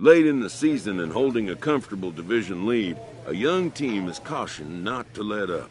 Late in the season and holding a comfortable division lead, a young team is cautioned not to let up.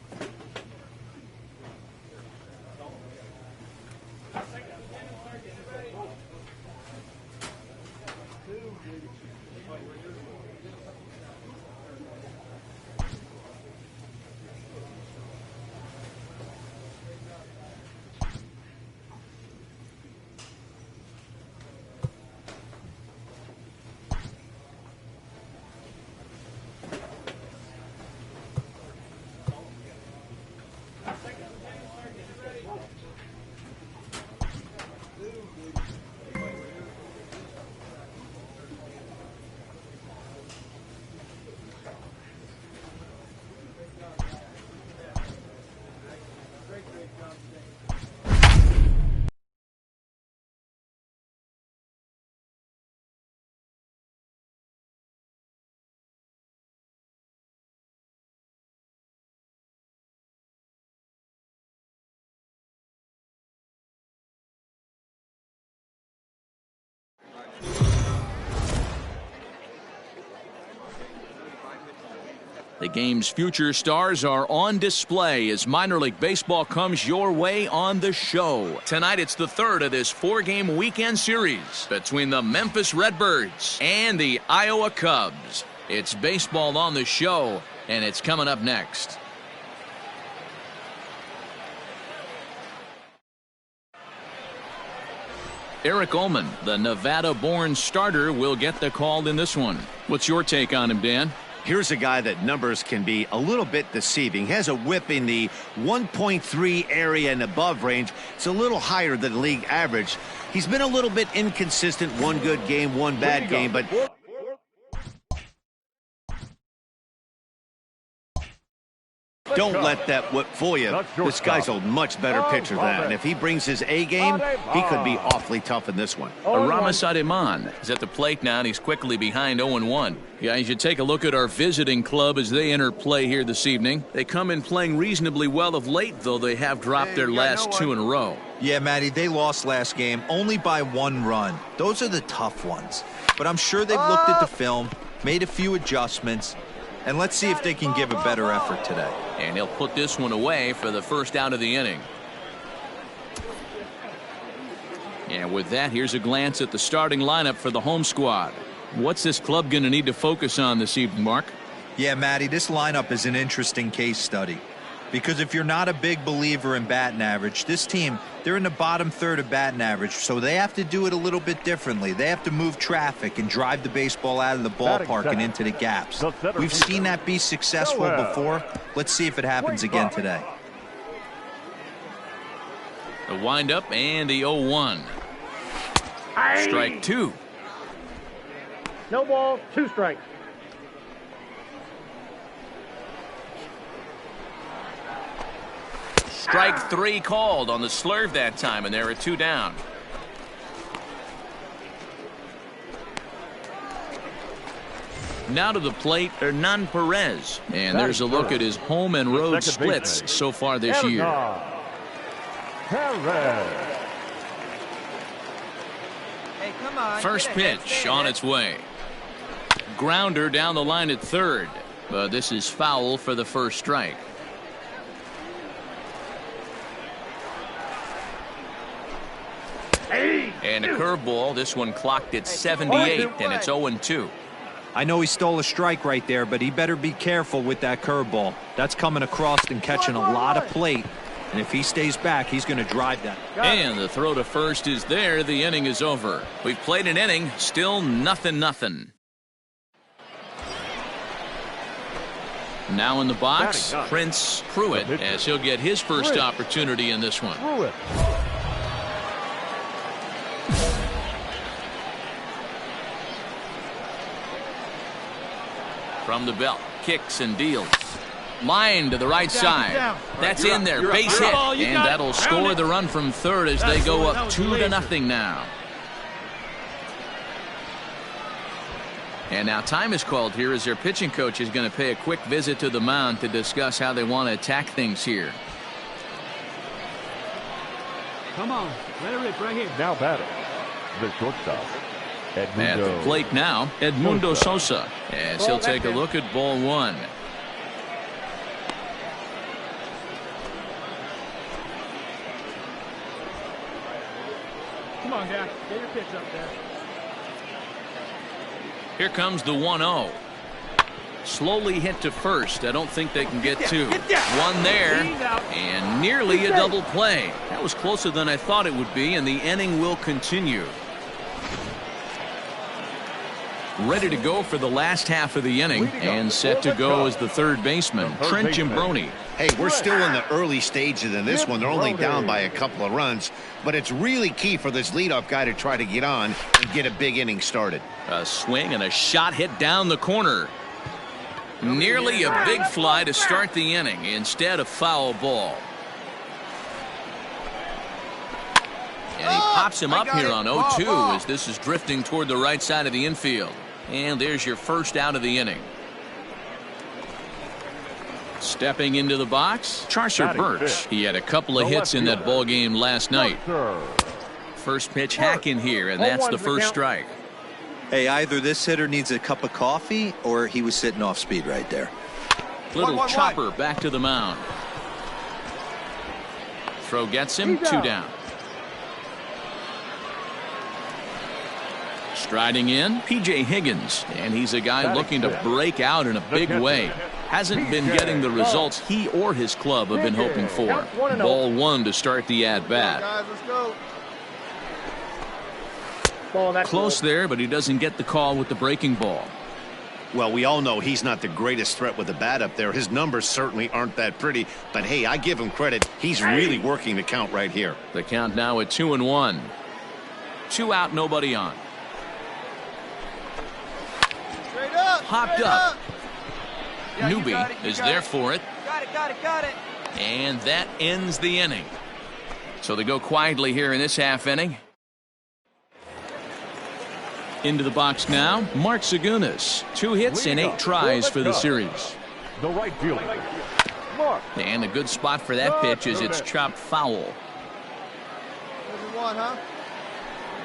The game's future stars are on display as minor league baseball comes your way on the show. Tonight, it's the third of this 4-game weekend series between the Memphis Redbirds and the Iowa Cubs. It's baseball on the show, and it's coming up next. Eric Ullman, the Nevada-born starter, will get the call in this one. What's your take on him, Dan? Here's a guy that numbers can be a little bit deceiving. He has a whip in the 1.3 area and above range. It's a little higher than league average. He's been a little bit inconsistent. One good game, one bad game, but don't let that whip fool you. This guy's a much better pitcher than that. And if he brings his A game, he could be awfully tough in this one. Aramis Ademan is at the plate now, and he's quickly behind 0-1. Guys, you take a look at our visiting club as they enter play here this evening. They come in playing reasonably well of late, though they have dropped their last 2 in a row. Yeah, Matty, they lost last game only by 1 run. Those are the tough ones. But I'm sure they've looked at the film, made a few adjustments, and let's see if they can give a better effort today. And he'll put this one away for the first out of the inning. And with that, here's a glance at the starting lineup for the home squad. What's this club going to need to focus on this evening, Mark? Yeah, Matty, this lineup is an interesting case study. Because if you're not a big believer in batting average, this team, they're in the bottom third of batting average, so they have to do it a little bit differently. They have to move traffic and drive the baseball out of the ballpark and into the gaps. We've seen that be successful before. Let's see if it happens again today. The windup and the 0-1. Strike 2. No ball, 2 strikes. Strike 3 called on the slurve that time, and there are 2 down. Now to the plate, Hernan Perez. And there's a look at his home and road splits so far this year. First pitch on its way. Grounder down the line at third, but this is foul for the first strike. And a curveball. This one clocked at 78, and it's 0-2. I know he stole a strike right there, but he better be careful with that curveball. That's coming across and catching a lot of plate. And if he stays back, he's going to drive that. And the throw to first is there. The inning is over. We've played an inning, still 0-0. Now in the box, Prince Pruitt, as he'll get his first opportunity in this one. From the belt, kicks and deals. Line to the right side. That's in there, base hit, and that'll score the run from third as they go up 2-0 now. And now time is called here as their pitching coach is going to pay a quick visit to the mound to discuss how they want to attack things here. Come on, let it rip right here. Now batting, the shortstop. At the plate now, Edmundo Sosa, as he'll take a look at ball 1. Come on, guy, get your pitch up there. Here comes the 1-0. Slowly hit to first. I don't think they can get 2. One there, and nearly a double play. That was closer than I thought it would be, and the inning will continue. Ready to go for the last half of the inning, and set to go as the third baseman, Trent Gimbroni. Hey, we're still in the early stages in this one. They're only down by a couple of runs, but it's really key for this leadoff guy to try to get on and get a big inning started. A swing and a shot hit down the corner. Nearly a big fly to start the inning instead of foul ball. And he pops him up here on 0-2 as this is drifting toward the right side of the infield. And there's your first out of the inning. Stepping into the box, Charcer Birch. He had a couple of hits in that ball game last night. First pitch hack in here, and that's the first strike. Hey, either this hitter needs a cup of coffee or he was sitting off speed right there. Little chopper back to the mound. Throw gets him, 2 down. Striding in, P.J. Higgins, and he's a guy looking to break out in a big way. Hasn't been getting the results he or his club have been hoping for. Ball 1 to start the at-bat. Close there, but he doesn't get the call with the breaking ball. Well, we all know he's not the greatest threat with the bat up there. His numbers certainly aren't that pretty. But, hey, I give him credit. He's really working the count right here. The count now at 2-1. 2 out, nobody on. Hopped up. Newby is there for it. Got it. And that ends the inning. So they go quietly here in this half inning. Into the box now, Mark Segunas. 2 hits and 8 tries for the series. The right fielder, Mark. And a good spot for that pitch is it's chopped foul.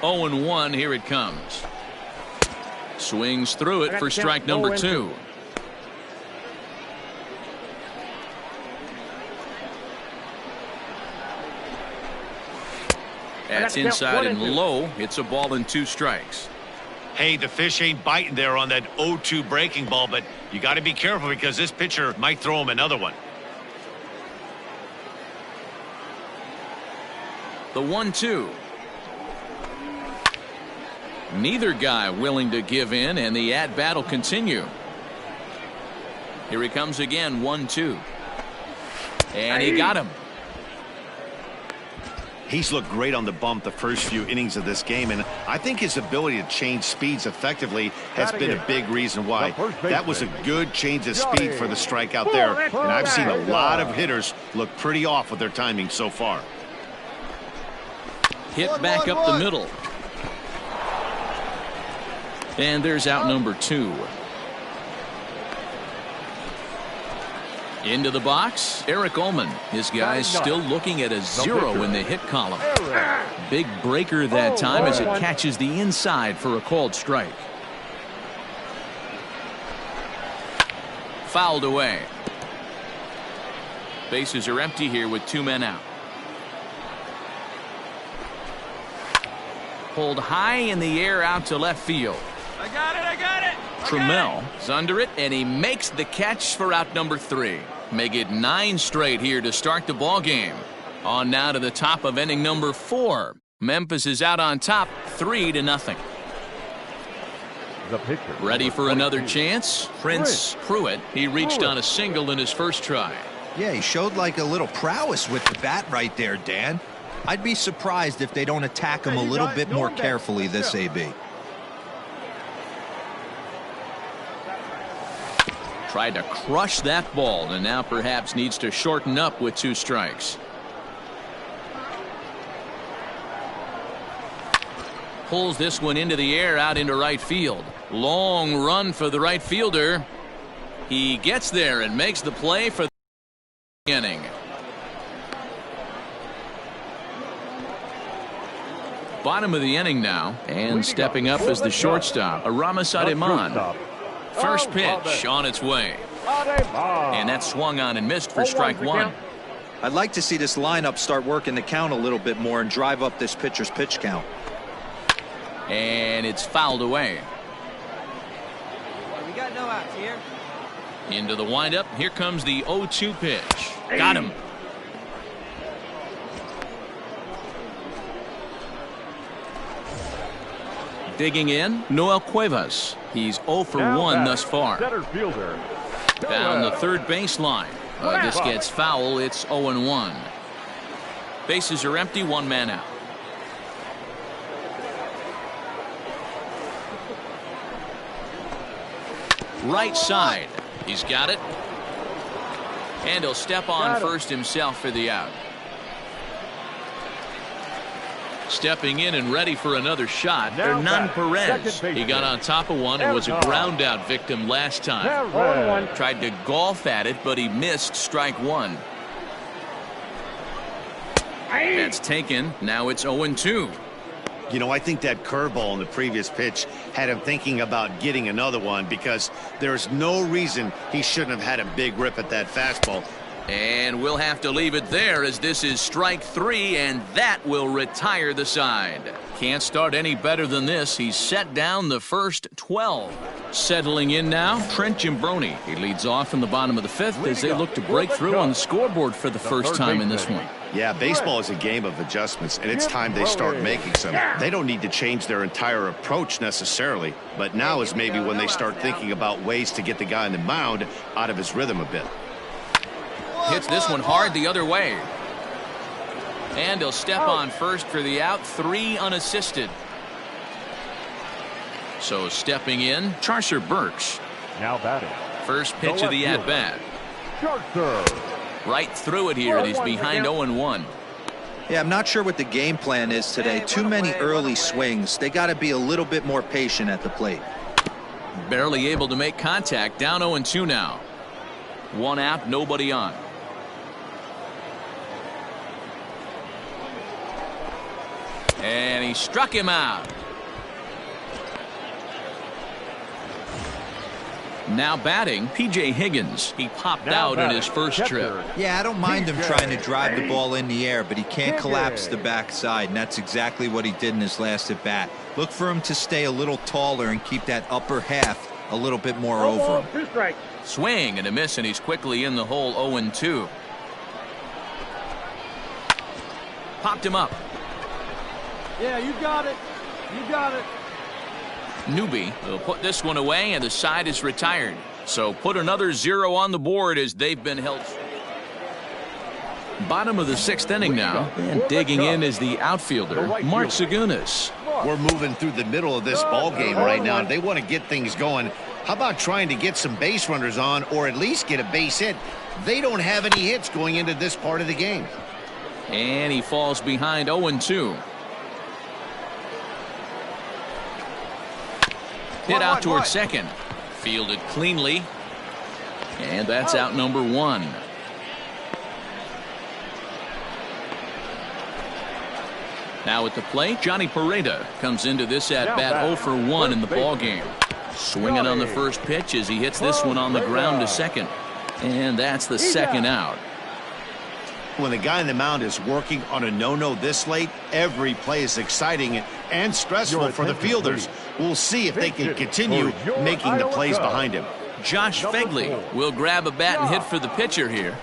0-1, here it comes. Swings through it for strike number 2. That's inside and low. It's a ball and 2 strikes. Hey, the fish ain't biting there on that 0-2 breaking ball, but you got to be careful because this pitcher might throw him another one. The 1-2. Neither guy willing to give in, and the at-bat will continue. Here he comes again, 1-2. And he got him. He's looked great on the bump the first few innings of this game, and I think his ability to change speeds effectively has been a big reason why. That was a good change of speed for the strike out there, and I've seen a lot of hitters look pretty off with their timing so far. Hit back up the middle. And there's out number 2. Into the box, Eric Ullman. His guys still looking at a 0 in the hit column. Big breaker that time as it catches the inside for a called strike. Fouled away. Bases are empty here with 2 men out. Pulled high in the air out to left field. I got it. Trammell is under it, and he makes the catch for out number 3. Make it 9 straight here to start the ball game. On now to the top of inning number 4. Memphis is out on top, 3-0. The pitcher. Ready for another chance? Prince Pruitt. He reached on a single in his first try. Yeah, he showed like a little prowess with the bat right there, Dan. I'd be surprised if they don't attack him a little bit more carefully this AB. Tried to crush that ball, and now perhaps needs to shorten up with 2 strikes. Pulls this one into the air out into right field. Long run for the right fielder. He gets there and makes the play for the inning. Bottom of the inning now, and stepping up as the shortstop, Aramis Ademan. First pitch on its way. And that swung on and missed for strike 1. I'd like to see this lineup start working the count a little bit more and drive up this pitcher's pitch count. And it's fouled away. We got no outs here. Into the windup. Here comes the 0-2 pitch. Got him. Digging in, Noel Cuevas. He's 0 for 1 thus far. Center fielder. Down the third baseline. This gets foul. It's 0-1. Bases are empty. 1 man out. Right side. He's got it. And he'll step on first himself for the out. Stepping in and ready for another shot, Hernan Perez. He got on top of one and was a ground out victim last time. Tried to golf at it, but he missed strike 1. That's taken. Now it's 0-2. You know, I think that curveball in the previous pitch had him thinking about getting another one, because there's no reason he shouldn't have had a big rip at that fastball. And we'll have to leave it there, as this is strike 3, and that will retire the side. Can't start any better than this. He's set down the first 12. Settling in now, Trent Gimbroni. He leads off in the bottom of the 5th as they look to break through on the scoreboard for the first time in this one. Yeah, baseball is a game of adjustments, and it's time they start making some. They don't need to change their entire approach necessarily, but now is maybe when they start thinking about ways to get the guy on the mound out of his rhythm a bit. Hits this one hard the other way. And he'll step on first for the out, 3 unassisted. So stepping in, Charcer Burks. Now batting. First pitch of the at-bat. Right through it here, and he's behind 0-1. Yeah, I'm not sure what the game plan is today. Too many early swings. They got to be a little bit more patient at the plate. Barely able to make contact, down 0-2 now. 1 out, nobody on. And he struck him out. Now batting, P.J. Higgins. He popped out in his first trip. Yeah, I don't mind him trying to drive the ball in the air, but he can't collapse the backside, and that's exactly what he did in his last at bat. Look for him to stay a little taller and keep that upper half a little bit more over him. Swing and a miss, and he's quickly in the hole. 0-2. Popped him up. Yeah, you got it. You got it. Newby will put this one away, and the side is retired. So put another 0 on the board as they've been held. Bottom of the 6th inning now, and digging in is the outfielder, Mark Zagunis. We're moving through the middle of this ball game right now. They want to get things going. How about trying to get some base runners on, or at least get a base hit? They don't have any hits going into this part of the game. And he falls behind 0-2. Hit out towards second. Fielded cleanly. And that's out number 1. Now at the plate, Johnny Pereda comes into this at-bat 0 for 1 in the ballgame. Swinging on the first pitch as he hits this one on the ground to second. And that's the second out. When the guy on the mound is working on a no-no this late, every play is exciting and stressful for the fielders. We'll see if they can continue making the plays behind him. Josh Fegley will grab a bat and hit for the pitcher here.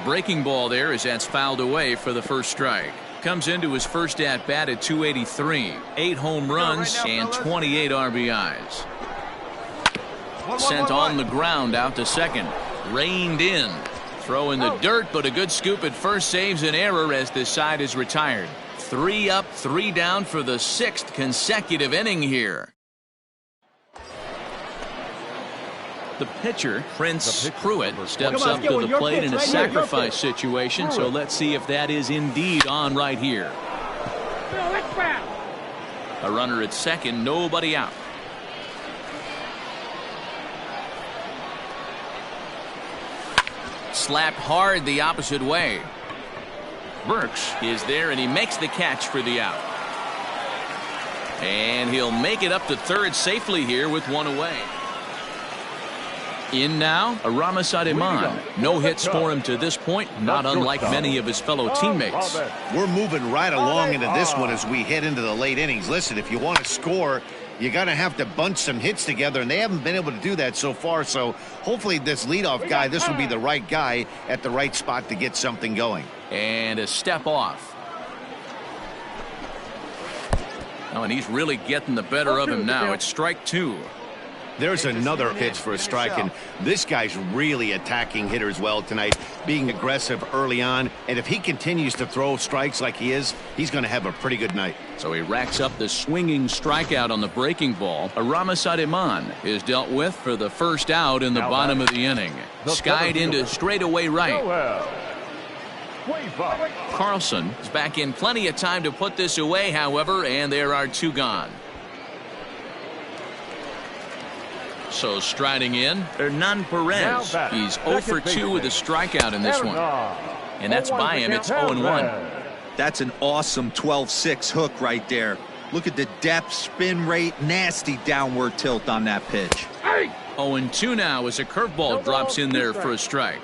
Breaking ball there as that's fouled away for the first strike. Comes into his first at-bat at 283. 8 home runs and 28 RBIs. Sent on the ground out to second. Reined in. Throw in the dirt, but a good scoop at first saves an error as this side is retired. 3 up, 3 down for the 6th consecutive inning here. The pitcher, Prince Pruitt, steps up to the plate in a sacrifice situation, so let's see if that is indeed on right here. A runner at second, nobody out. Slapped hard the opposite way. Burks is there, and he makes the catch for the out. And he'll make it up to third safely here with 1 away. In now, Aramis Ademan. No hits for him to this point, not unlike many of his fellow teammates. We're moving right along into this one as we head into the late innings. Listen, if you want to score, you're going to have to bunch some hits together, and they haven't been able to do that so far. So hopefully this leadoff guy, this will be the right guy at the right spot to get something going. And a step off. Oh, and he's really getting the better of him now. It's strike 2. There's another pitch for a strike, and this guy's really attacking hitters well tonight, being aggressive early on, and if he continues to throw strikes like he is, he's going to have a pretty good night. So he racks up the swinging strikeout on the breaking ball. Aramis Ademan is dealt with for the first out in the bottom of the inning. Skied into straightaway right. Carlson is back in plenty of time to put this away, however, and there are 2 gone. So striding in, Hernan Perez. He's 0 for 2 with a strikeout in this one. And that's by him. It's 0-1. That's an awesome 12-6 hook right there. Look at the depth, spin rate, nasty downward tilt on that pitch. 0-2 now as a curveball drops in there for a strike.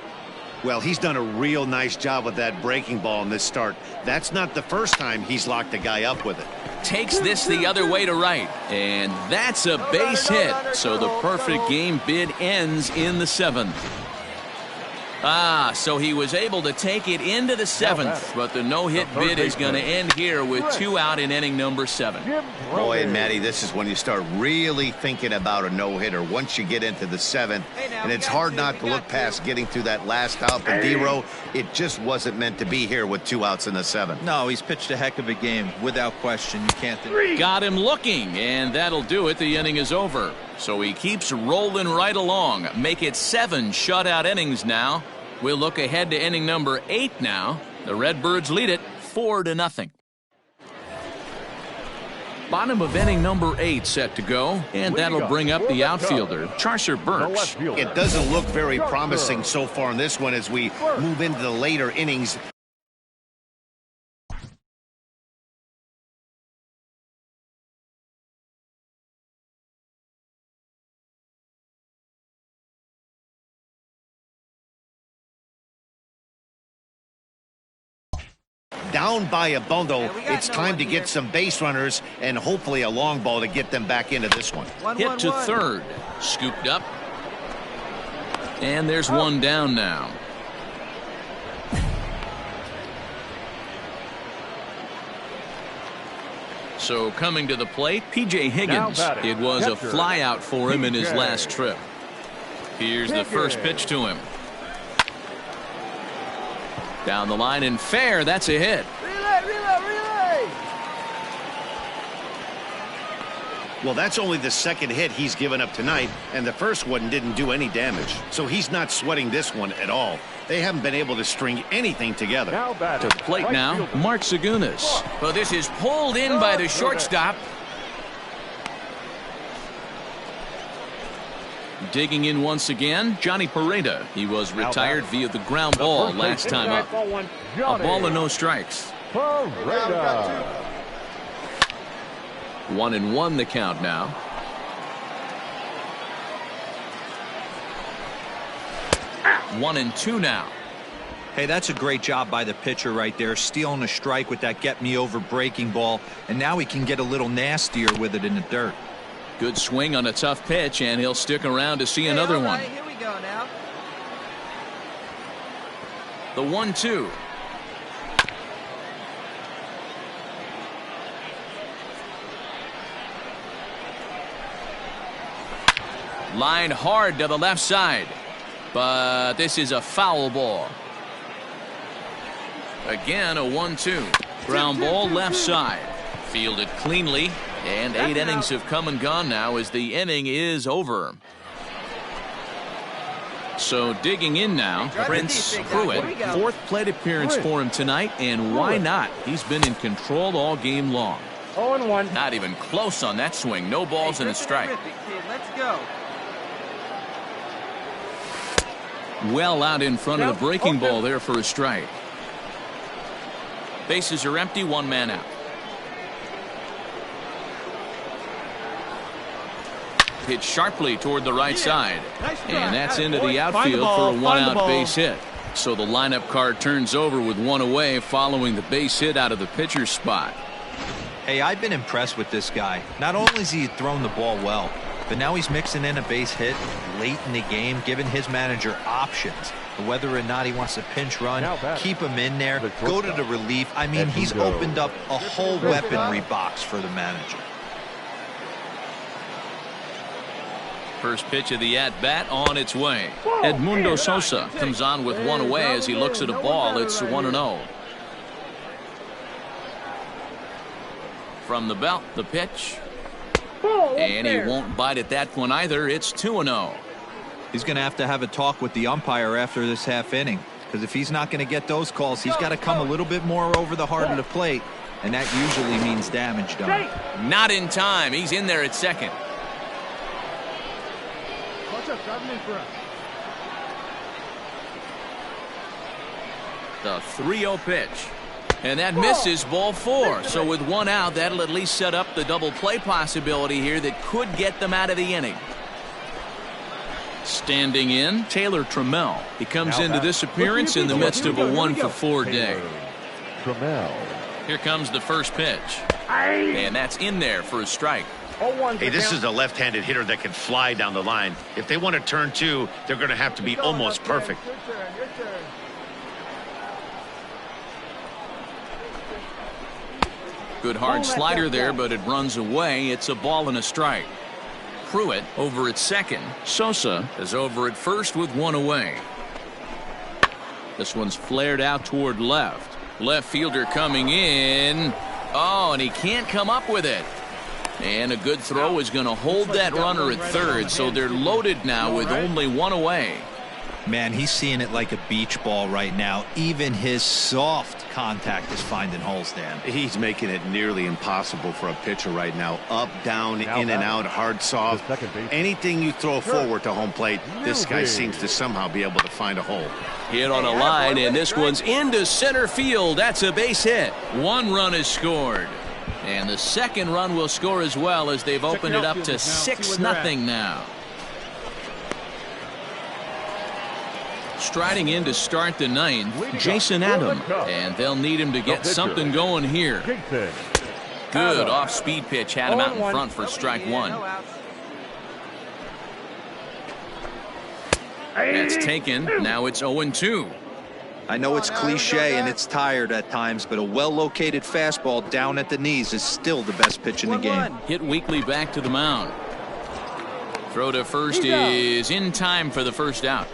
Well, he's done a real nice job with that breaking ball in this start. That's not the first time he's locked a guy up with it. Takes this the other way to right. And that's a base hit. So the perfect game bid ends in the 7th. So he was able to take it into the 7th, but the no-hit bid is going to end here with 2 out in inning number 7. Boy, and Matty, this is when you start really thinking about a no-hitter once you get into the 7th, and it's hard not to look past getting through that last out. But D-Row, it just wasn't meant to be here with 2 outs in the 7th. No, he's pitched a heck of a game, without question. You can't. Got him looking, and that'll do it. The inning is over. So he keeps rolling right along. Make it 7 shutout innings now. We'll look ahead to inning number 8 now. The Redbirds lead it 4-0. Bottom of inning number 8 set to go, and that'll bring up the outfielder, Charcer Burks. It doesn't look very promising so far in this one as we move into the later innings. Down by a bundle, it's time to get some base runners and hopefully a long ball to get them back into this one. Hit to third, scooped up, and there's one down now. So coming to the plate, P.J. Higgins. It was a flyout for him in his last trip. Here's the first pitch to him. Down the line and fair. That's a hit. Relay. Well, that's only the second hit he's given up tonight, and the first one didn't do any damage. So he's not sweating this one at all. They haven't been able to string anything together. To the plate now, Mark Zagunis. Well, this is pulled in by the shortstop. Digging in once again, Johnny Pereda. He was retired via the ground ball last time up. A ball and no strikes. 1-1 the count now. One and two now. Hey, that's a great job by the pitcher right there, stealing a strike with that get-me-over breaking ball, and now he can get a little nastier with it in the dirt. Good swing on a tough pitch, and he'll stick around to see another one. Here we go now. The 1-2. Line hard to the left side, but this is a foul ball. Again, a 1-2. Ground ball left side. Fielded cleanly, and 8 innings have come and gone now as the inning is over. So digging in now, Prince Pruitt. 4th plate appearance for him tonight, and why not? He's been in control all game long. 0-1. Not even close on that swing. No balls and a strike. Let's go. Well out in front of the breaking ball there for a strike. Bases are empty, 1 man out. Hit sharply toward the right side, and that's into the outfield for a 1-out base hit. So the lineup card turns over with 1 away following the base hit out of the pitcher's spot. Hey, I've been impressed with this guy. Not only has he thrown the ball well, but now he's mixing in a base hit late in the game, giving his manager options. Whether or not he wants to pinch run, keep him in there, go to the relief. I mean, he's opened up a whole weaponry box for the manager. First pitch of the at-bat on its way. Edmundo Sosa comes on with 1 away as he looks at a ball. It's 1-0. From the belt, the pitch. And he won't bite at that one either. It's 2-0. He's going to have a talk with the umpire after this half inning, because if he's not going to get those calls, he's got to come a little bit more over the heart of the plate, and that usually means damage done. Not in time. He's in there at second. The 3-0 pitch. And that misses, ball 4. So with 1 out, that'll at least set up the double play possibility here that could get them out of the inning. Standing in, Taylor Trammell. He comes into this appearance in the midst of a 1-for-4 day. Here comes the first pitch. And that's in there for a strike. Hey, this is a left-handed hitter that can fly down the line. If they want to turn 2, they're going to have to be almost perfect. Good hard slider there, but it runs away. It's a ball and a strike. Pruitt over at second. Sosa is over at first with 1 away. This one's flared out toward left. Left fielder coming in. Oh, and he can't come up with it. And a good throw is going to hold that runner at third, so they're loaded now with only 1 away. Man, he's seeing it like a beach ball right now. Even his soft contact is finding holes, Dan. He's making it nearly impossible for a pitcher right now. Up, down, in and out, hard, soft. Anything you throw forward to home plate, this guy seems to somehow be able to find a hole. Hit on a line, and this one's into center field. That's a base hit. 1 run is scored. And the second run will score as well, as they've opened it up to 6-0 now. Striding in to start the 9th, Jason Adam. And they'll need him to get something going here. Good off-speed pitch. Had him out in front for strike 1. That's taken. Now it's 0-2. I know it's cliche and it's tired at times, but a well-located fastball down at the knees is still the best pitch in the game. Hit weakly back to the mound. Throw to first is in time for the first out.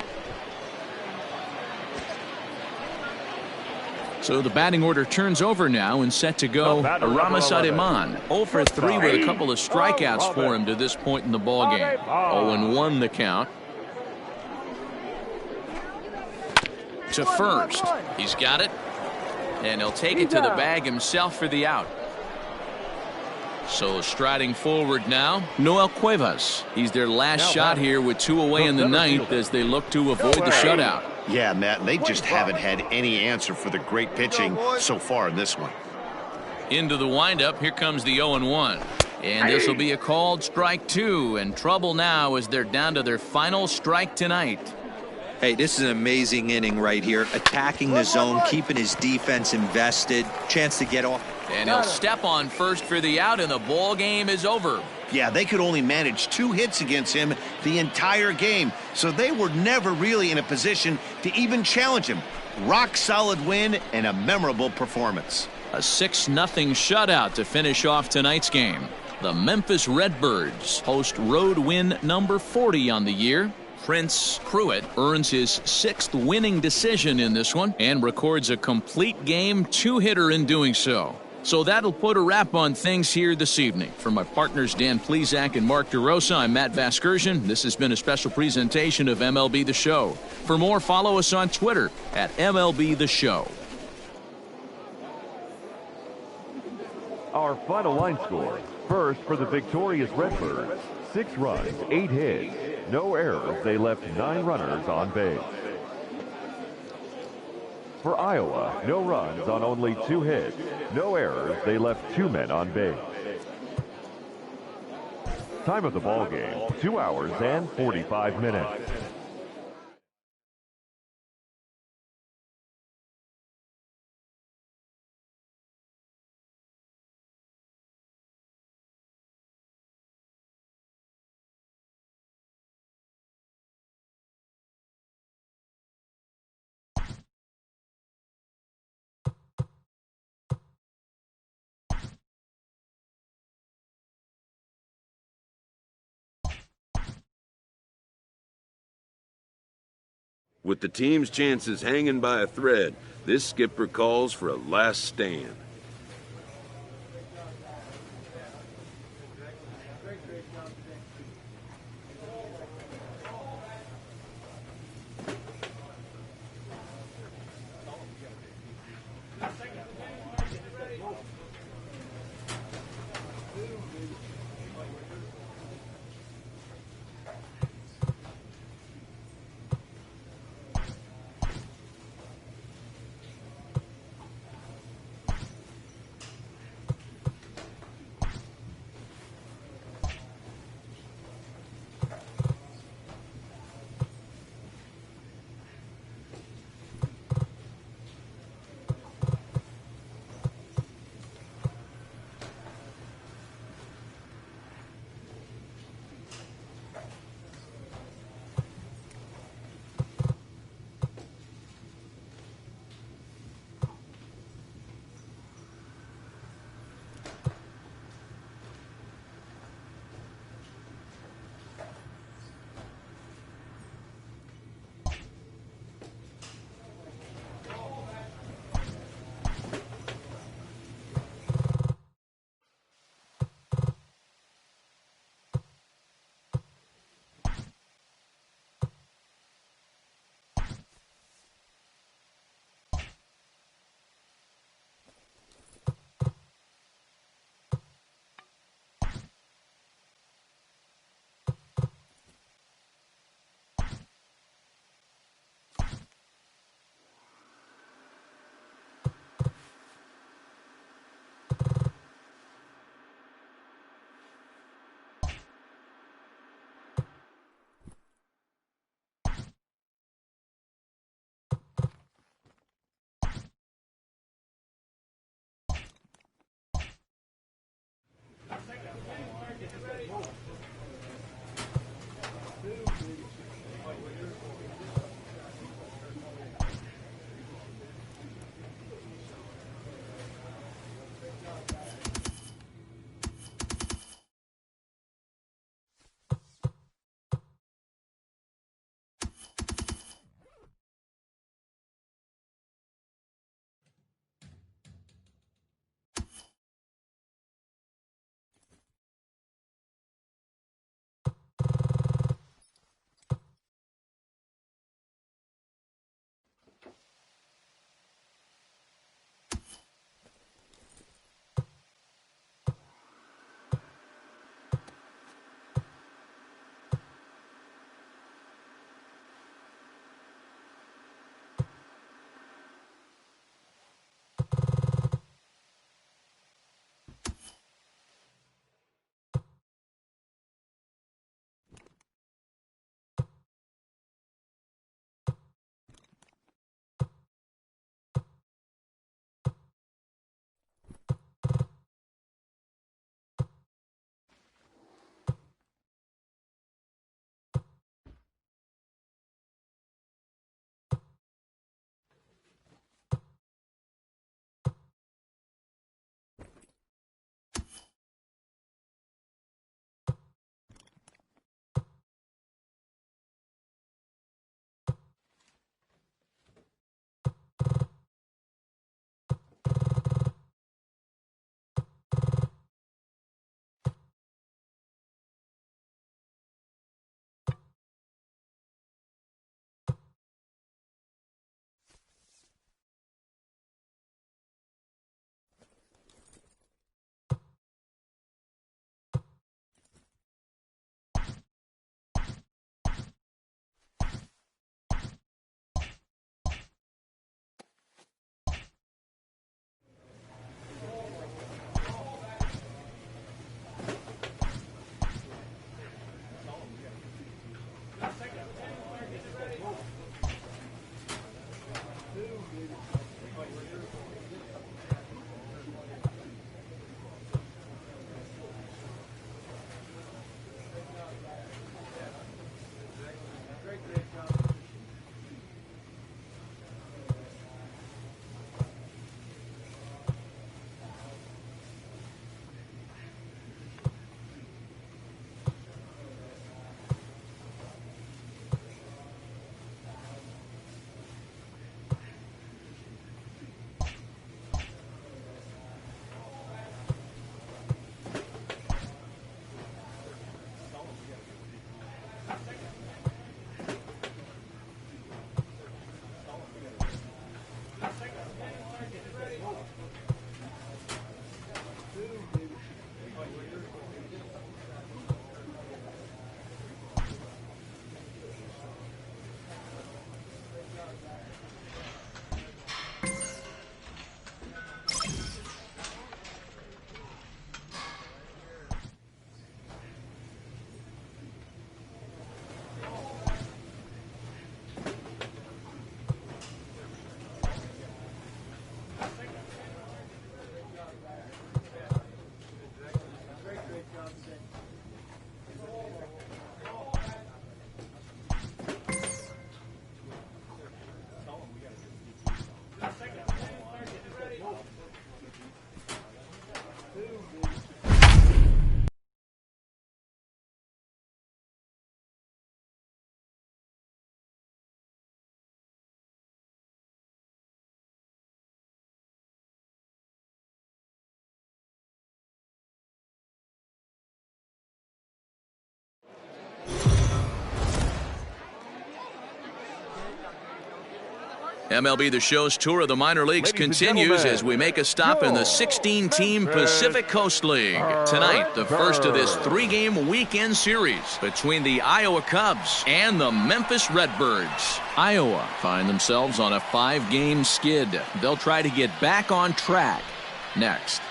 So the batting order turns over now and set to go. Aramis Ademan 0 for 3 with a couple of strikeouts for him to this point in the ballgame. 0-1 the count. To first. He's got it. And he'll take it to the bag himself for the out. So striding forward now, Noel Cuevas. He's their last shot here with 2 away in the 9th as they look to avoid the shutout. Yeah, Matt, they just haven't had any answer for the great pitching so far in this one. Into the windup, here comes the 0-1. And this will be a called strike 2. And trouble now as they're down to their final strike tonight. Hey, this is an amazing inning right here. Attacking the zone, keeping his defense invested. Chance to get off. And he'll step on first for the out, and the ball game is over. Yeah, they could only manage 2 hits against him the entire game, so they were never really in a position to even challenge him. Rock solid win and a memorable performance. A 6-0 shutout to finish off tonight's game. The Memphis Redbirds host road win number 40 on the year. Prince Pruitt earns his 6th winning decision in this one and records a complete game 2-hitter in doing so. So that'll put a wrap on things here this evening. For my partners Dan Plesac and Mark DeRosa, I'm Matt Vasgersian. This has been a special presentation of MLB The Show. For more, follow us on Twitter at MLB The Show. Our final line score. First for the victorious Redbirds, 6 runs, 8 hits, no errors. They left 9 runners on base. For Iowa, no runs on only 2 hits, no errors. They left 2 men on base. Time of the ball game, 2 hours and 45 minutes. With the team's chances hanging by a thread, this skipper calls for a last stand. MLB The Show's tour of the minor leagues continues as we make a stop in the 16-team Pacific Coast League. Tonight, the first of this 3-game weekend series between the Iowa Cubs and the Memphis Redbirds. Iowa find themselves on a 5-game skid. They'll try to get back on track next.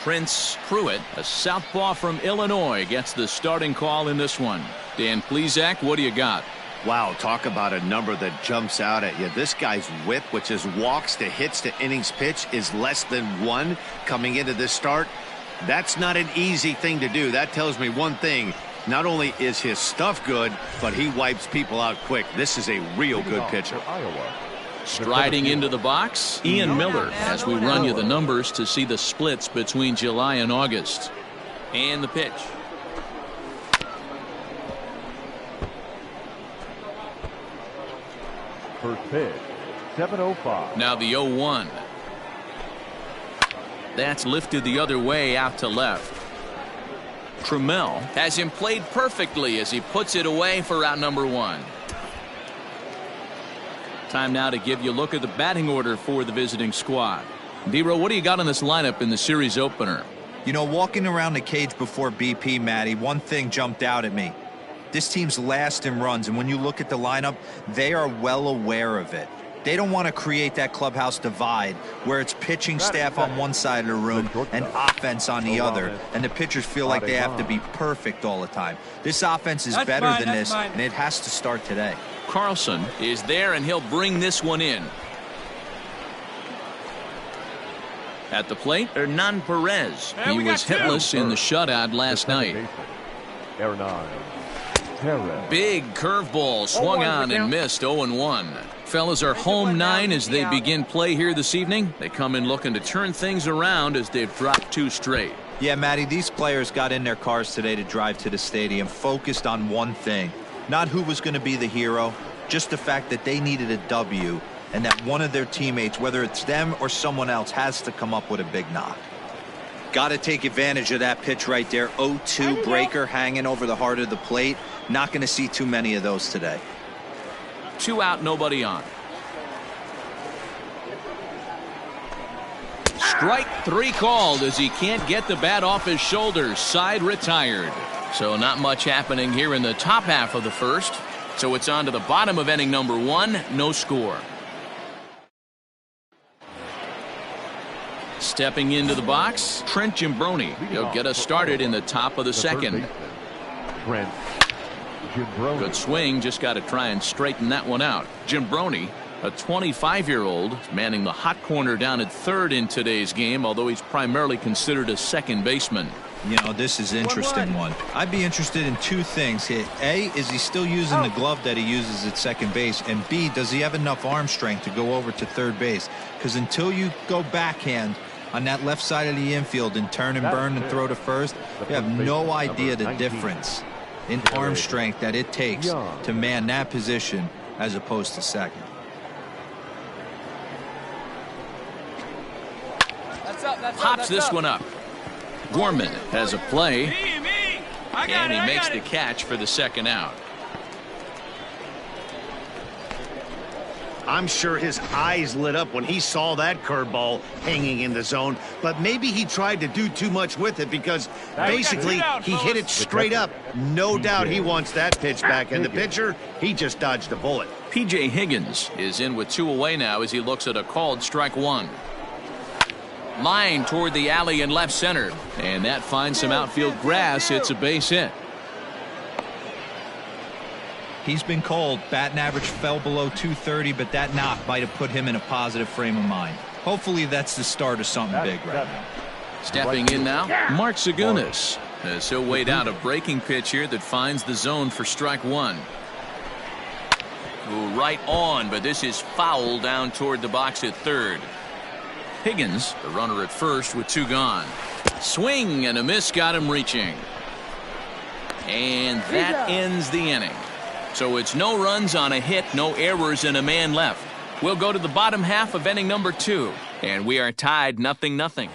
Prince Pruitt, a southpaw from Illinois, gets the starting call in this one. Dan Plesac, what do you got? Wow, talk about a number that jumps out at you. This guy's whip, which is walks to hits to innings pitch, is less than 1 coming into this start. That's not an easy thing to do. That tells me one thing. Not only is his stuff good, but he wipes people out quick. This is a real good pitcher. Striding into the box, Ian Miller, as we run you the numbers to see the splits between July and August. And the pitch. First pitch, 7:05. Now the 0-1. That's lifted the other way out to left. Trammell has him played perfectly as he puts it away for out number 1. Time now to give you a look at the batting order for the visiting squad. D-Row, what do you got on this lineup in the series opener? You know, walking around the cage before BP, Matty, one thing jumped out at me. This team's last in runs, and when you look at the lineup, they are well aware of it. They don't want to create that clubhouse divide where it's pitching staff on one side of the room and offense on the other, and the pitchers feel like they have to be perfect all the time. This offense is better than this, and it has to start today. Carlson is there, and he'll bring this one in. At the plate, Hernan Perez. He was hitless in the shutout last night. Big curveball swung on and missed. 0-1. Fellas are home 9 as they begin play here this evening. They come in looking to turn things around as they've dropped 2 straight. Yeah, Matty, these players got in their cars today to drive to the stadium focused on one thing. Not who was going to be the hero, just the fact that they needed a W and that one of their teammates, whether it's them or someone else, has to come up with a big knock. Got to take advantage of that pitch right there. 0-2 breaker hanging over the heart of the plate. Not going to see too many of those today. 2 out, nobody on. Strike 3 called as he can't get the bat off his shoulders. Side retired. So not much happening here in the top half of the first. So it's on to the bottom of inning number 1. No score. Stepping into the box, Trent Gimbroni. He'll get us started in the top of the second. Trent Gimbroni. Good swing, just got to try and straighten that one out. Gimbroni, a 25-year-old, manning the hot corner down at third in today's game, although he's primarily considered a second baseman. You know, this is an interesting one. I'd be interested in 2 things. A, is he still using the glove that he uses at second base? And B, does he have enough arm strength to go over to third base? Because until you go backhand on that left side of the infield and turn and burn and throw to first, you have no idea the difference in arm strength that it takes to man that position as opposed to second. Pops this one up. Gorman has a play, and he makes the catch for the second out. I'm sure his eyes lit up when he saw that curveball hanging in the zone, but maybe he tried to do too much with it because basically he hit it straight up. No doubt he wants that pitch back, and the pitcher, he just dodged a bullet. P.J. Higgins is in with 2 away now as he looks at a called strike 1. Line toward the alley in left center, and that finds some outfield grass. It's a base hit. He's been cold. Batting average fell below 230, but that knock might have put him in a positive frame of mind. Hopefully that's the start of something big right now. Stepping in now, Mark Zagunis, as he'll wait out a breaking pitch here that finds the zone for strike 1. Ooh, right on, but this is foul down toward the box at third. Higgins, the runner at first with 2 gone. Swing and a miss got him reaching. And that ends the inning. So it's no runs on a hit, no errors, and a man left. We'll go to the bottom half of inning number 2, and we are tied 0-0.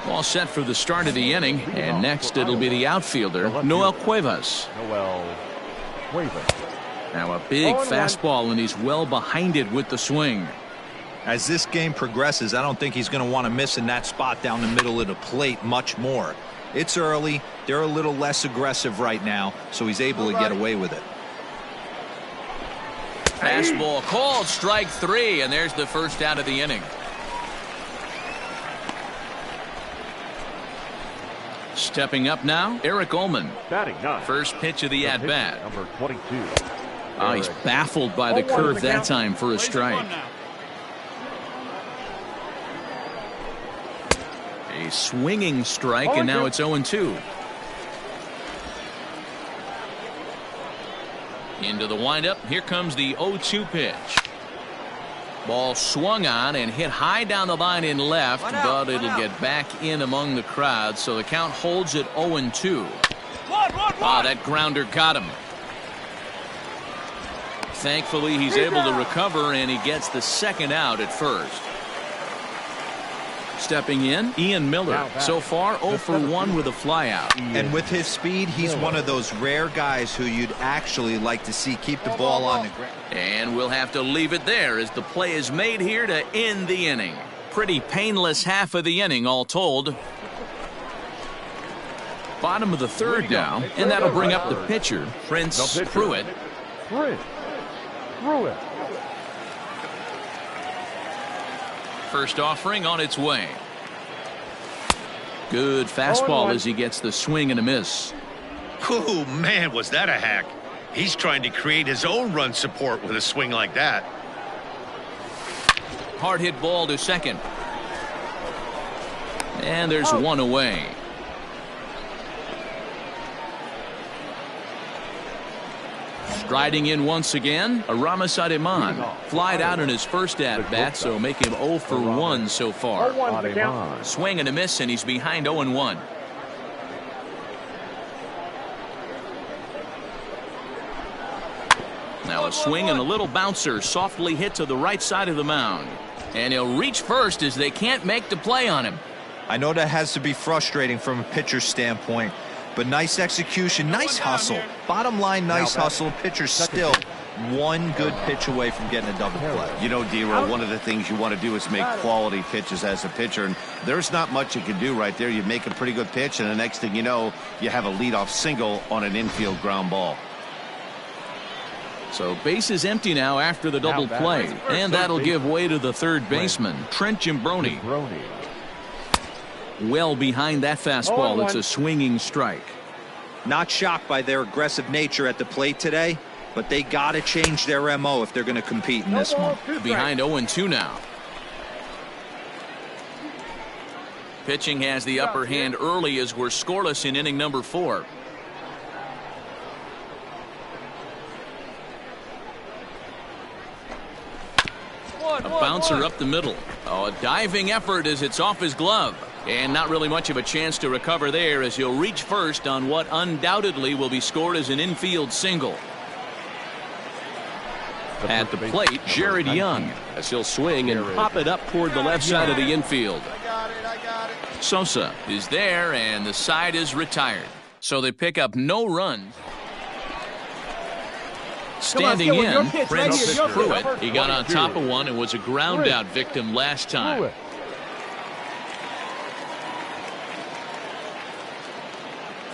All set for the start of the inning, and next it'll be the outfielder, Noel Cuevas. Noel Cuevas. Now a big fastball, and he's well behind it with the swing. As this game progresses, I don't think he's going to want to miss in that spot down the middle of the plate much more. It's early. They're a little less aggressive right now, so he's able to get away with it. Fastball called, strike 3, and there's the first out of the inning. Stepping up now, Eric Ullman. Batting ninth. First pitch of the at-bat. Number 22. Oh, he's baffled by the curve that time for a strike. A swinging strike, and now it's 0-2. Into the windup. Here comes the 0-2 pitch. Ball swung on and hit high down the line in left, but it'll get back in among the crowd, so the count holds at 0-2. Ah, that grounder got him. Thankfully, he's able to recover, and he gets the second out at first. Stepping in, Ian Miller. So far, 0 for 1 with a flyout. And with his speed, he's one of those rare guys who you'd actually like to see keep the ball on the ground. And we'll have to leave it there as the play is made here to end the inning. Pretty painless half of the inning, all told. Bottom of the third now, and that'll bring up the pitcher, Prince Pruitt. First offering on its way. Good fastball as he gets the swing and a miss. Oh, man, was that a hack. He's trying to create his own run support with a swing like that. Hard hit ball to second. And there's one away. Striding in once again, Aramis Ademan. Flied out in his first at-bat, so make him 0 for 1 so far. Swing and a miss, and he's behind 0-1. Now a swing and a little bouncer softly hit to the right side of the mound. And he'll reach first as they can't make the play on him. I know that has to be frustrating from a pitcher's standpoint, but nice execution, nice hustle. Bottom line, nice hustle. Pitcher's still one good pitch away from getting a double play. You know, D-Roll, one of the things you want to do is make quality pitches as a pitcher, and there's not much you can do right there. You make a pretty good pitch, and the next thing you know, you have a leadoff single on an infield ground ball. So base is empty now after the double play, and that'll give way to the third baseman, Trent Gimbroni. Well behind that fastball. It's a swinging strike. Not shocked by their aggressive nature at the plate today, but they got to change their MO if they're going to compete in this one. Behind 0-2 now. Pitching has the upper hand early as we're scoreless in inning number 4. A bouncer up the middle. Oh, a diving effort as it's off his glove. And not really much of a chance to recover there as he'll reach first on what undoubtedly will be scored as an infield single. At the plate, Jared Young, as he'll swing and pop it up toward the left side of the infield. Sosa is there, and the side is retired. So they pick up no runs. Standing in, Prince Pruitt. He got on top of one and was a ground out victim last time.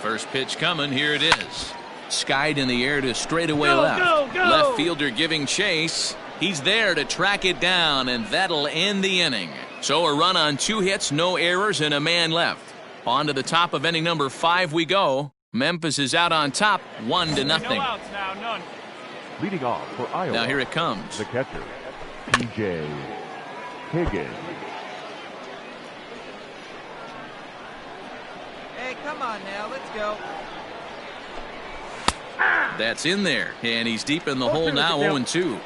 First pitch coming. Here it is. Skied in the air to straightaway left. Left fielder giving chase. He's there to track it down, and that'll end the inning. So a run on 2 hits, no errors, and a man left. On to the top of inning number 5 we go. Memphis is out on top, 1-0. No outs now, none. Leading off for Iowa. Now here it comes. The catcher, P.J. Higgins. Hey, come on now, let's go. That's in there, and he's deep in the hole now, 0-2.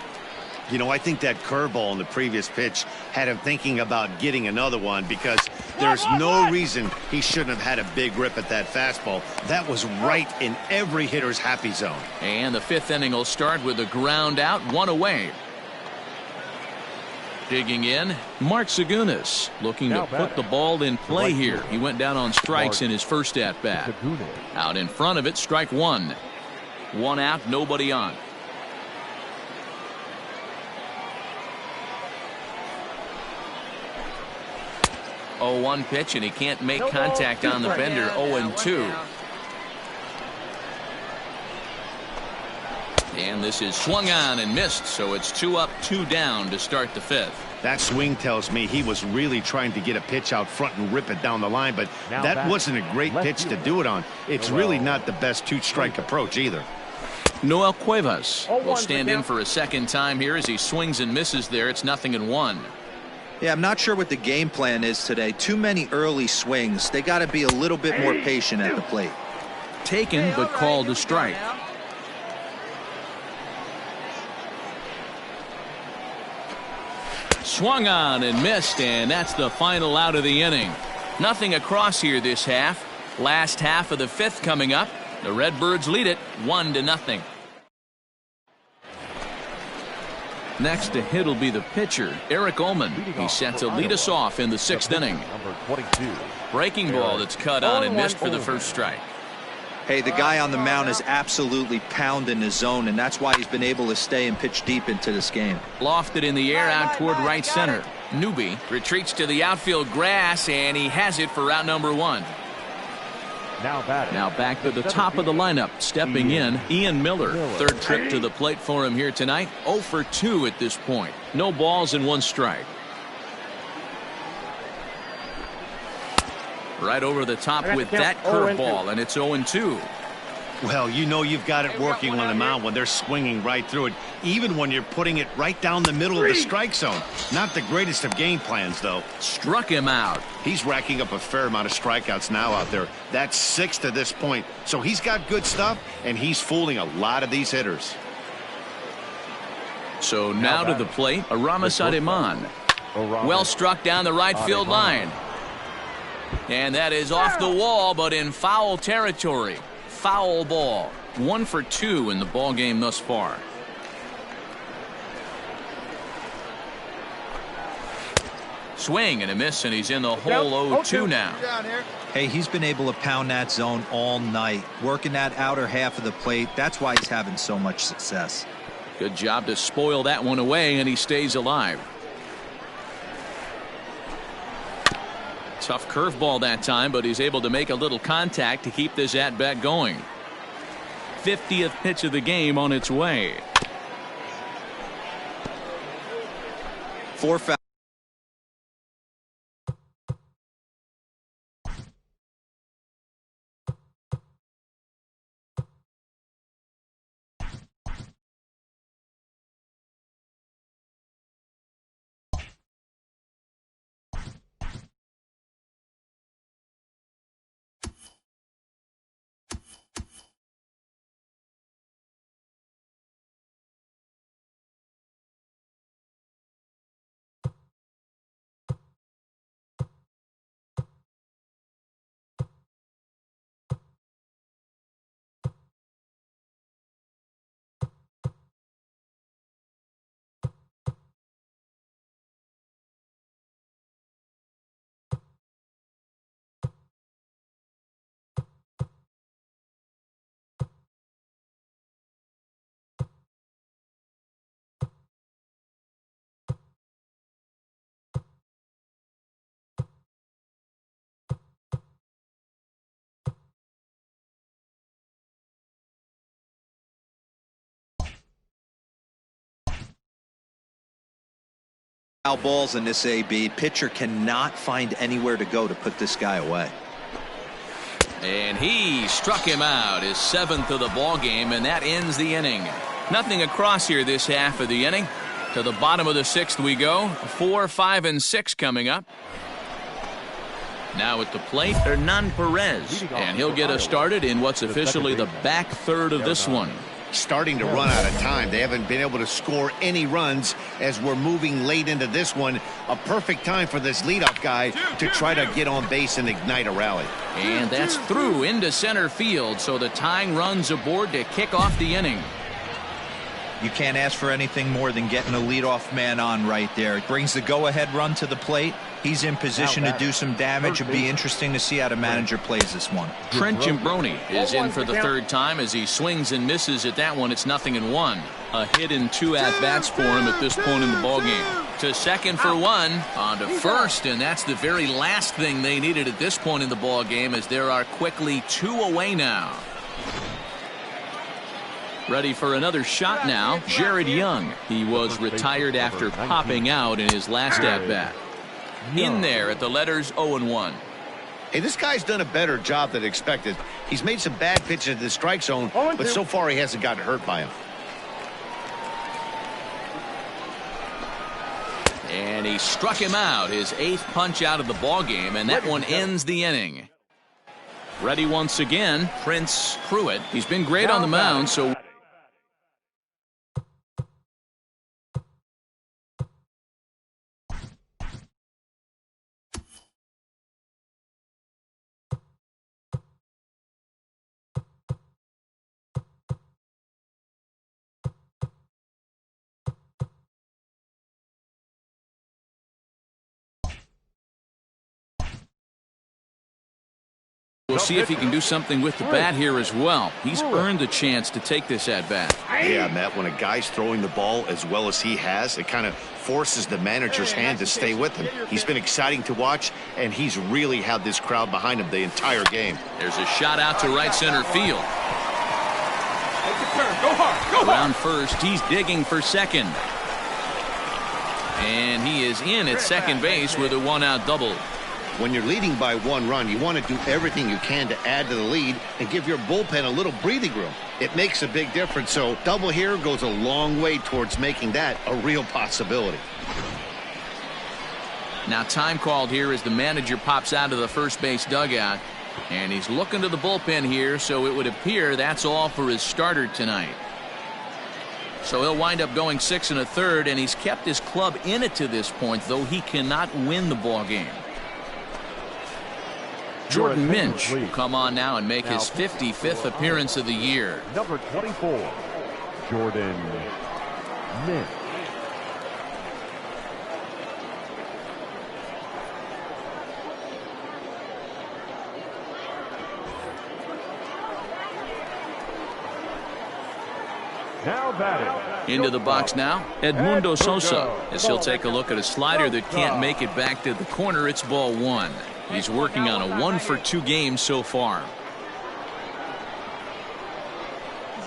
You know, I think that curveball in the previous pitch had him thinking about getting another one, because there's no reason he shouldn't have had a big rip at that fastball. That was right in every hitter's happy zone. And the 5th inning will start with a ground out, 1 away. Digging in, Mark Zagunis looking to put the ball in play here. He went down on strikes in his first at-bat. Out in front of it, strike 1. 1 out, nobody on. 0-1 pitch, and he can't make contact on the bender. 0-2. And this is swung on and missed, so it's 2 up, 2 down to start the 5th. That swing tells me he was really trying to get a pitch out front and rip it down the line, but that wasn't a great pitch to do it on. It's really not the best 2-strike approach either. Noel Cuevas will stand in for a second time here as he swings and misses there. It's 0-1. Yeah, I'm not sure what the game plan is today. Too many early swings. They got to be a little bit more patient at the plate. Taken, but called a strike. Swung on and missed, and that's the final out of the inning. Nothing across here this half. Last half of the 5th coming up. The Redbirds lead it 1-0. Next to hit will be the pitcher, Eric Ullman. He's set to lead us off in the 6th inning. Number 22. Breaking ball that's cut on and missed for the first strike. Hey, the guy on the mound is absolutely pounding his zone, and that's why he's been able to stay and pitch deep into this game. Lofted in the air out toward right center. Newby retreats to the outfield grass, and he has it for out number 1. Now back to the top of the lineup. Stepping in, Ian Miller. Third trip to the plate for him here tonight. 0 for 2 at this point. No balls and 1 strike. Right over the top with that curveball, and it's 0-2. Well, you know you've got it working on the mound when they're swinging right through it, even when you're putting it right down the middle of the strike zone. Not the greatest of game plans, though. Struck him out. He's racking up a fair amount of strikeouts now out there. That's 6 to this point. So he's got good stuff, and he's fooling a lot of these hitters. So now to the plate, Aramis Ademan. Well struck down the right field line. And that is off the wall, but in foul territory. Foul ball. 1 for 2 in the ball game thus far. Swing and a miss, and he's in the hole. 0-2 now. Hey, he's been able to pound that zone all night, working that outer half of the plate. That's why he's having so much success. Good job to spoil that one away, and he stays alive. Tough curveball that time, but he's able to make a little contact to keep this at-bat going. 50th pitch of the game on its way. 4 fouls. Balls in this AB. Pitcher cannot find anywhere to go to put this guy away. And he struck him out, his 7th of the ball game, and that ends the inning. Nothing across here this half of the inning. To the bottom of the 6th we go. 4, 5, and 6 coming up. Now at the plate, Hernan Perez, and he'll get us started in what's officially the back third of this one. Starting to run out of time. They haven't been able to score any runs as we're moving late into this one. A perfect time for this leadoff guy to try to get on base and ignite a rally. And that's through into center field, so the tying run's aboard to kick off the inning. You can't ask for anything more than getting a leadoff man on right there. It brings the go-ahead run to the plate. He's in position to do some damage. It'd be interesting to see how the manager plays this one. Trent Jimbroni is in for the third time as he swings and misses at that one. It's 0-1. A hit and 2 at-bats for him at this point in the ballgame. To second for 1, on to first, and that's the very last thing they needed at this point in the ballgame, as there are quickly 2 away now. Ready for another shot now, Jared Young. He was retired after popping out in his last at-bat. In there at the letters 0-1. Hey, this guy's done a better job than expected. He's made some bad pitches in the strike zone, but so far he hasn't gotten hurt by him. And he struck him out, his 8th punch out of the ballgame, and that one ends the inning. Ready once again, Prince Pruitt. He's been great on the mound, so we'll see if he can do something with the bat here as well. He's earned the chance to take this at bat. Yeah, Matt, when a guy's throwing the ball as well as he has, it kind of forces the manager's hand to stay with him. He's been exciting to watch, and he's really had this crowd behind him the entire game. There's a shot out to right center field. Go hard. Around first, he's digging for second. And he is in at second base with a 1-out double. When you're leading by 1 run, you want to do everything you can to add to the lead and give your bullpen a little breathing room. It makes a big difference, so double here goes a long way towards making that a real possibility. Now time called here as the manager pops out of the first base dugout, and he's looking to the bullpen here, so it would appear that's all for his starter tonight. So he'll wind up going 6 1/3, and he's kept his club in it to this point, though he cannot win the ball game. Jordan Minch will come on now and make his 55th appearance of the year. Number 24, Jordan Minch. Now batting. Into the box now, Edmundo Sosa, as he'll take a look at a slider that can't make it back to the corner. It's ball 1. He's working on a 1-for-2 game so far.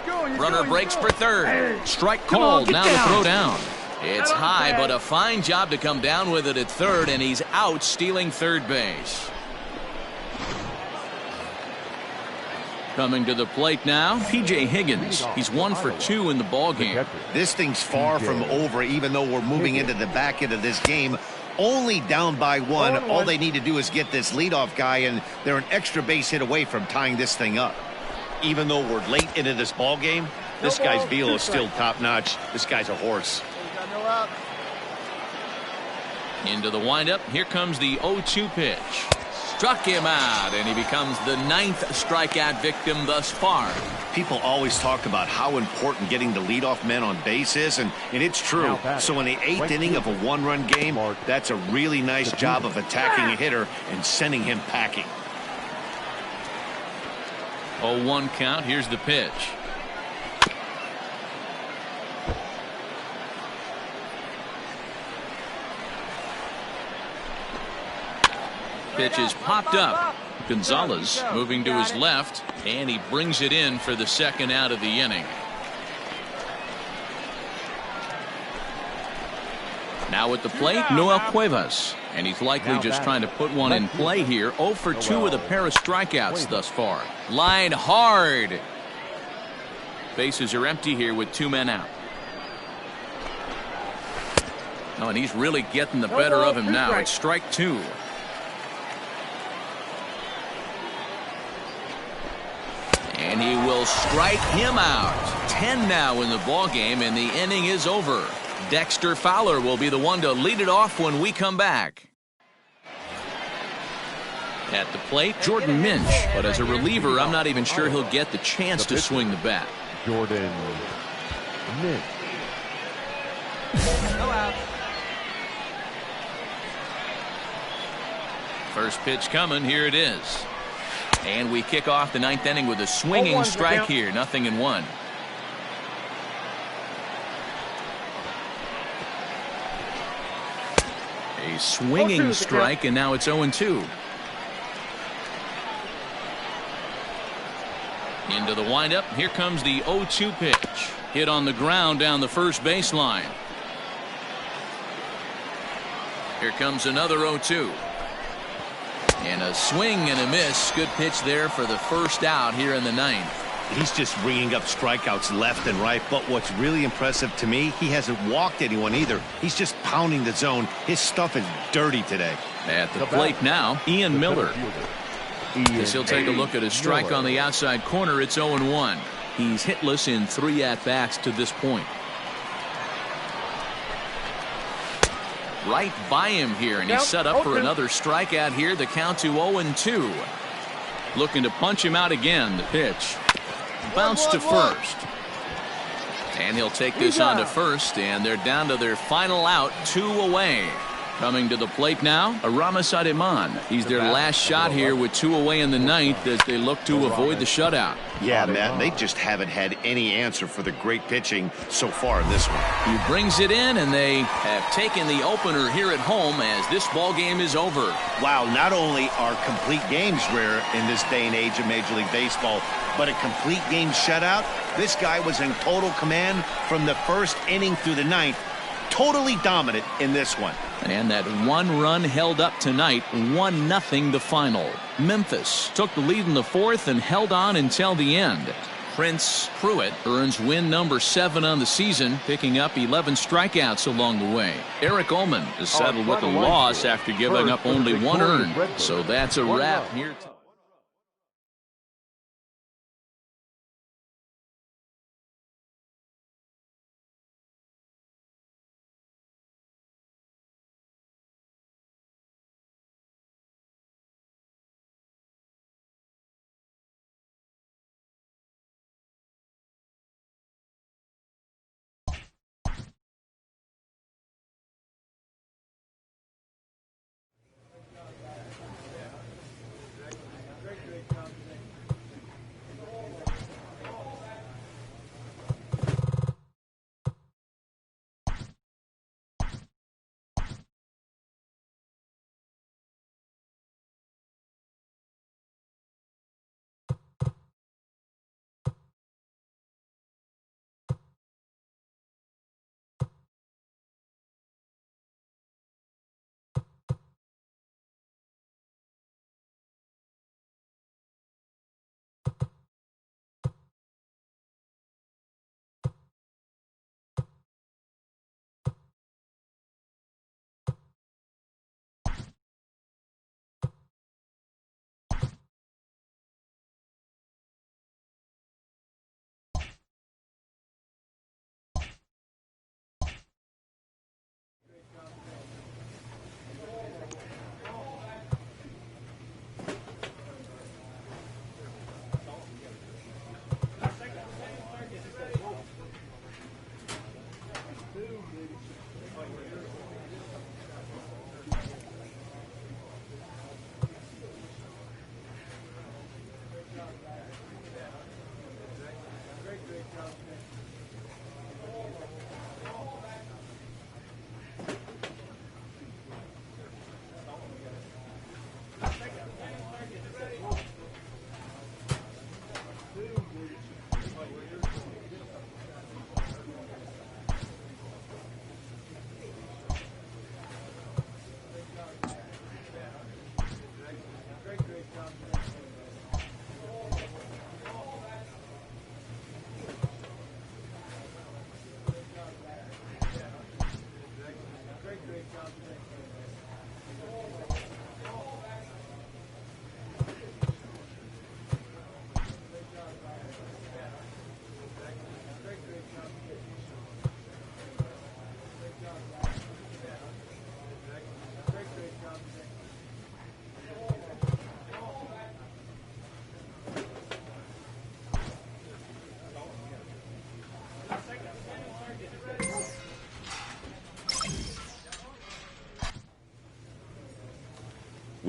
Runner breaks for third. Strike called. Now the throw down. It's high, but a fine job to come down with it at third, and he's out stealing third base. Coming to the plate now, P.J. Higgins. He's 1 for 2 in the ballgame. This thing's far from over, even though we're moving into the back end of this game. Only down by 1. All they need to do is get this leadoff guy, and they're an extra base hit away from tying this thing up. Even though we're late into this ball game, this guy's velo is still top-notch. This guy's a horse. Into the windup. Here comes the 0-2 pitch. Struck him out, and he becomes the 9th strikeout victim thus far. People always talk about how important getting the leadoff man on base is, and it's true. So in the 8th inning of a 1-run game, that's a really nice job of attacking a hitter and sending him packing. 0-1 count. Here's the pitch. Pitch is popped up. Gonzalez moving to his left, and he brings it in for the 2nd out of the inning. Now at the plate, Noel Cuevas, and he's likely just trying to put one in play here. 0 for 2 with a pair of strikeouts thus far. Line hard. Bases are empty here with 2 men out. Oh, and he's really getting the better of him now. It's strike 2. And he will strike him out. 10 now in the ballgame, and the inning is over. Dexter Fowler will be the one to lead it off when we come back. At the plate, Jordan Minch. But as a reliever, I'm not even sure he'll get the chance to swing the bat. Jordan Minch. First pitch coming. Here it is. And we kick off the ninth inning with a swinging strike here. 0-1. A swinging strike, and now it's 0-2. Into the windup. Here comes the 0-2 pitch. Hit on the ground down the first baseline. Here comes another 0-2. And a swing and a miss. Good pitch there for the first out here in the ninth. He's just ringing up strikeouts left and right. But what's really impressive to me, he hasn't walked anyone either. He's just pounding the zone. His stuff is dirty today. At the plate now, Ian Miller. As he'll take a look at his strike on the outside corner. It's 0-1. He's hitless in 3 at-bats to this point. Right by him here, and he's set up for another strikeout here. The count to 0-2. Looking to punch him out again. The pitch. Bounce to first. And he'll take this on to first, and they're down to their final out, 2 away. Coming to the plate now, Aramis Ademan. He's their last shot here with 2 away in the ninth as they look to avoid the shutout. Yeah, Matt, they just haven't had any answer for the great pitching so far in this one. He brings it in, and they have taken the opener here at home as this ball game is over. Wow, not only are complete games rare in this day and age of Major League Baseball, but a complete game shutout. This guy was in total command from the first inning through the ninth. Totally dominant in this one. And that 1 run held up tonight, 1-0 the final. Memphis took the lead in the fourth and held on until the end. Prince Pruitt earns win number 7 on the season, picking up 11 strikeouts along the way. Eric Ullman is settled with a loss after giving up only 1 earned. So that's a wrap here.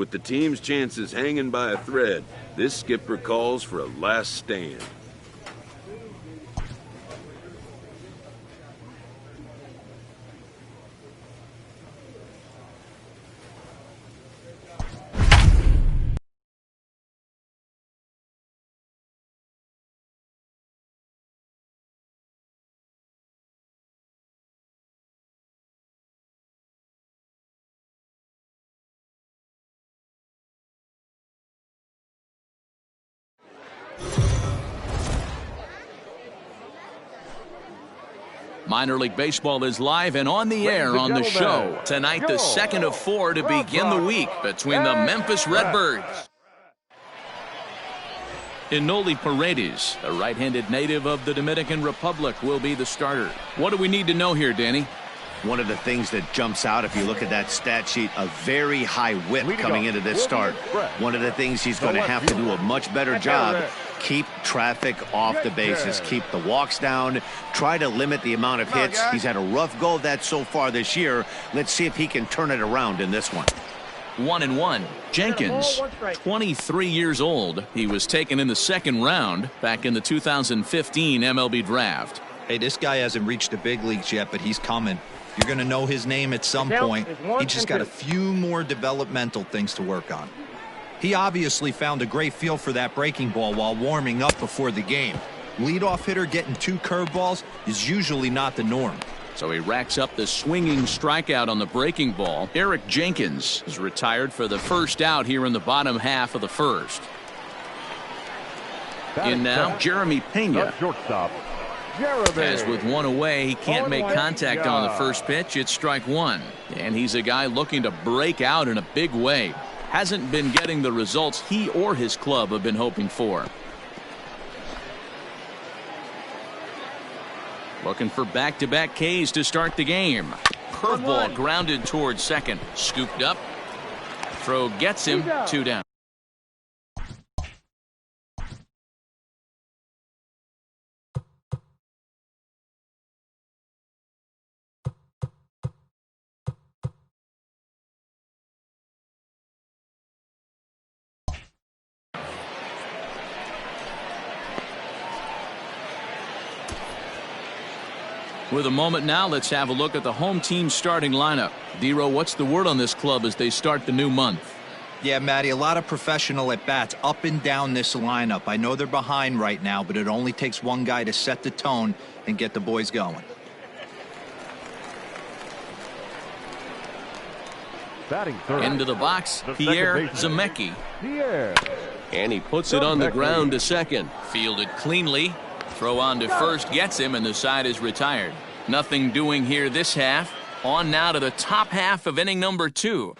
With the team's chances hanging by a thread, this skipper calls for a last stand. Minor League Baseball is live and on the air on the show. Tonight, the second of 4 to begin the week between the Memphis Redbirds. Enoli Paredes, a right-handed native of the Dominican Republic, will be the starter. What do we need to know here, Danny? One of the things that jumps out if you look at that stat sheet, a very high whip coming into this start. One of the things he's going to have to do a much better job, keep traffic off the bases, keep the walks down, try to limit the amount of hits. He's had a rough go of that so far this year. Let's see if he can turn it around in this one. 1-1. Jenkins, 23 years old. He was taken in the second round back in the 2015 MLB draft. Hey, this guy hasn't reached the big leagues yet, but he's coming. You're going to know his name at some point. He just got a few more developmental things to work on. He obviously found a great feel for that breaking ball while warming up before the game. Leadoff hitter getting 2 curveballs is usually not the norm. So he racks up the swinging strikeout on the breaking ball. Eric Jenkins is retired for the first out here in the bottom half of the first. In now, Jeremy Pena. Shortstop. As with one away, he can't make contact on the first pitch. It's strike 1. And he's a guy looking to break out in a big way. Hasn't been getting the results he or his club have been hoping for. Looking for back-to-back Ks to start the game. Curveball grounded towards second. Scooped up. Throw gets him. 2 down. With a moment now, let's have a look at the home team starting lineup. Dero, what's the word on this club as they start the new month? Yeah, Matty, a lot of professional at-bats up and down this lineup. I know they're behind right now, but it only takes one guy to set the tone and get the boys going. Batting third. Into the box, Pierre Zemecki. Pierre. And he puts it on the ground to second. Fielded cleanly. Throw on to first gets him, and the side is retired. Nothing doing here this half. On now to the top half of inning number 2.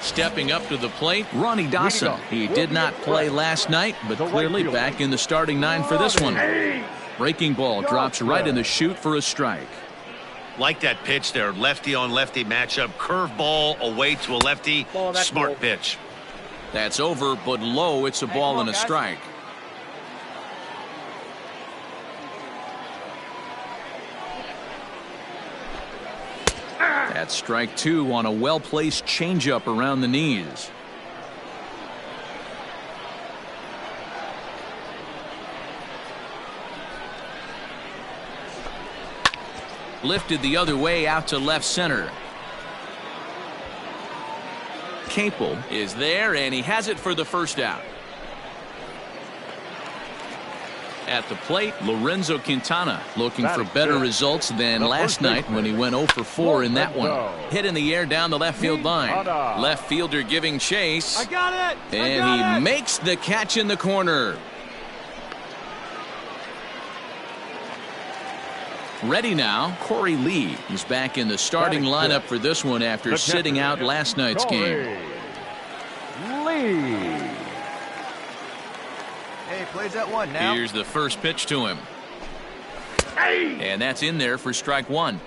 Stepping up to the plate, Ronnie Dawson. He did not play last night, but clearly back in the starting 9 for this one. Breaking ball drops right in the chute for a strike. Like that pitch there, lefty on lefty matchup, curveball away to a lefty, smart pitch. That's over, but low. It's a ball and a strike. That's strike 2 on a well-placed changeup around the knees. Lifted the other way out to left center. Capel is there, and he has it for the first out. At the plate, Lorenzo Quintana looking for better results than last night when he went 0 for 4 in that one. Hit in the air down the left field line. Left fielder giving chase. I got it. And he makes the catch in the corner. Ready now, Corey Lee. He's back in the starting lineup for this one after sitting out last night's game. Lee. Hey, plays that one now. Here's the first pitch to him. And that's in there for strike 1.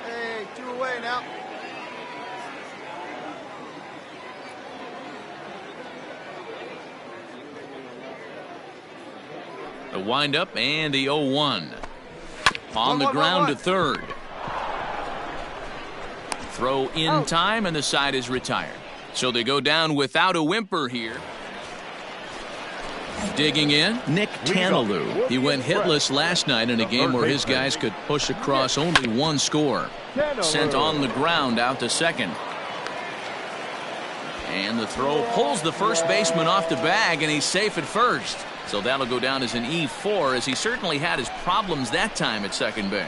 Hey, 2 away now. The windup and the 0-1. On the ground to third. Throw in time, and the side is retired. So they go down without a whimper here. Digging in, Nick Tanalou. He went hitless last night in a game where his guys could push across only one score. Sent on the ground out to second. And the throw pulls the first baseman off the bag, and he's safe at first. So that'll go down as an E4, as he certainly had his problems that time at second base.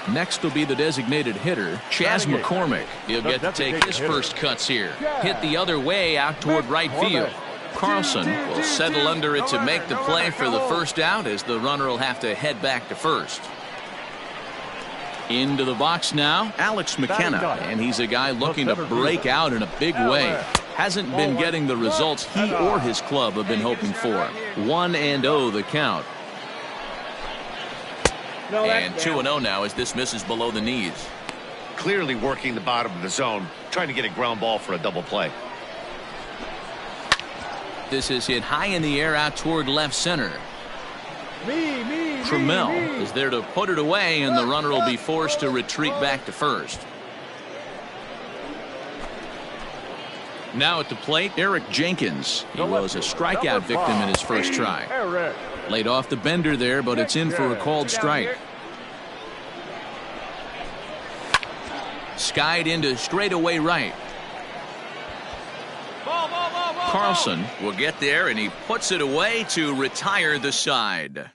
Next will be the designated hitter, Chas McCormick. He'll get to take his first cuts here. Hit the other way out toward right field. Carlson will settle under it to make the play for the first out, as the runner will have to head back to first. Into the box now, Alex McKenna, and he's a guy looking to break out in a big way. Hasn't been getting the results he or his club have been hoping for. 1-0 the count. And 2-0 now as this misses below the knees. Clearly working the bottom of the zone, trying to get a ground ball for a double play. This is hit high in the air out toward left center. Trammell is there to put it away, and the runner will be forced to retreat back to first. Now at the plate, Eric Jenkins. He was a strikeout victim in his first try. Laid off the bender there, but it's in for a called strike. Skied into straightaway right. Carlson will get there, and he puts it away to retire the side.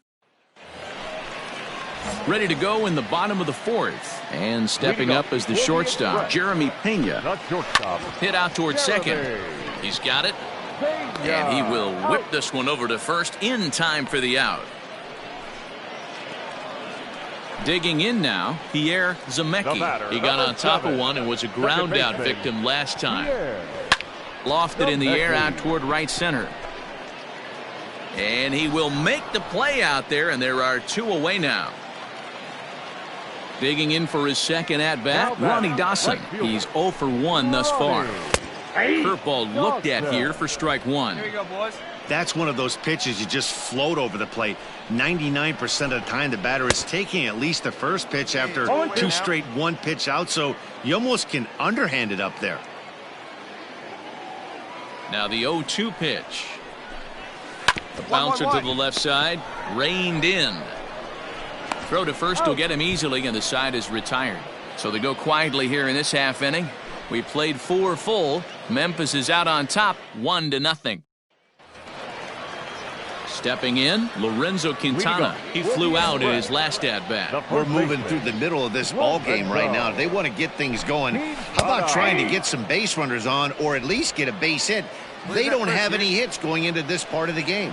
Ready to go in the bottom of the fourth. And stepping up as the shortstop, Jeremy Pena. Hit out toward second. He's got it. And he will whip this one over to first in time for the out. Digging in now, Pierre Zemecki. He got on top of one and was a ground out victim last time. Lofted in the air out toward right center. And he will make the play out there, and there are two away now. Digging in for his second at-bat, Ronnie Dawson. He's 0 for 1 thus far. Curveball looked at here for strike one. Here you go, boys. That's one of those pitches you just float over the plate. 99% of the time the batter is taking at least the first pitch after two straight one-pitch out, so you almost can underhand it up there. Now the 0-2 pitch. The bouncer to the left side, reined in. Throw to first will get him easily, and the side is retired. So they go quietly here in this half inning. We played 4 full. Memphis is out on top, 1-0. Stepping in, Lorenzo Quintana. He flew out in his last at-bat. We're moving through the middle of this ball game right now. They want to get things going. How about trying to get some base runners on, or at least get a base hit? They don't have any hits going into this part of the game.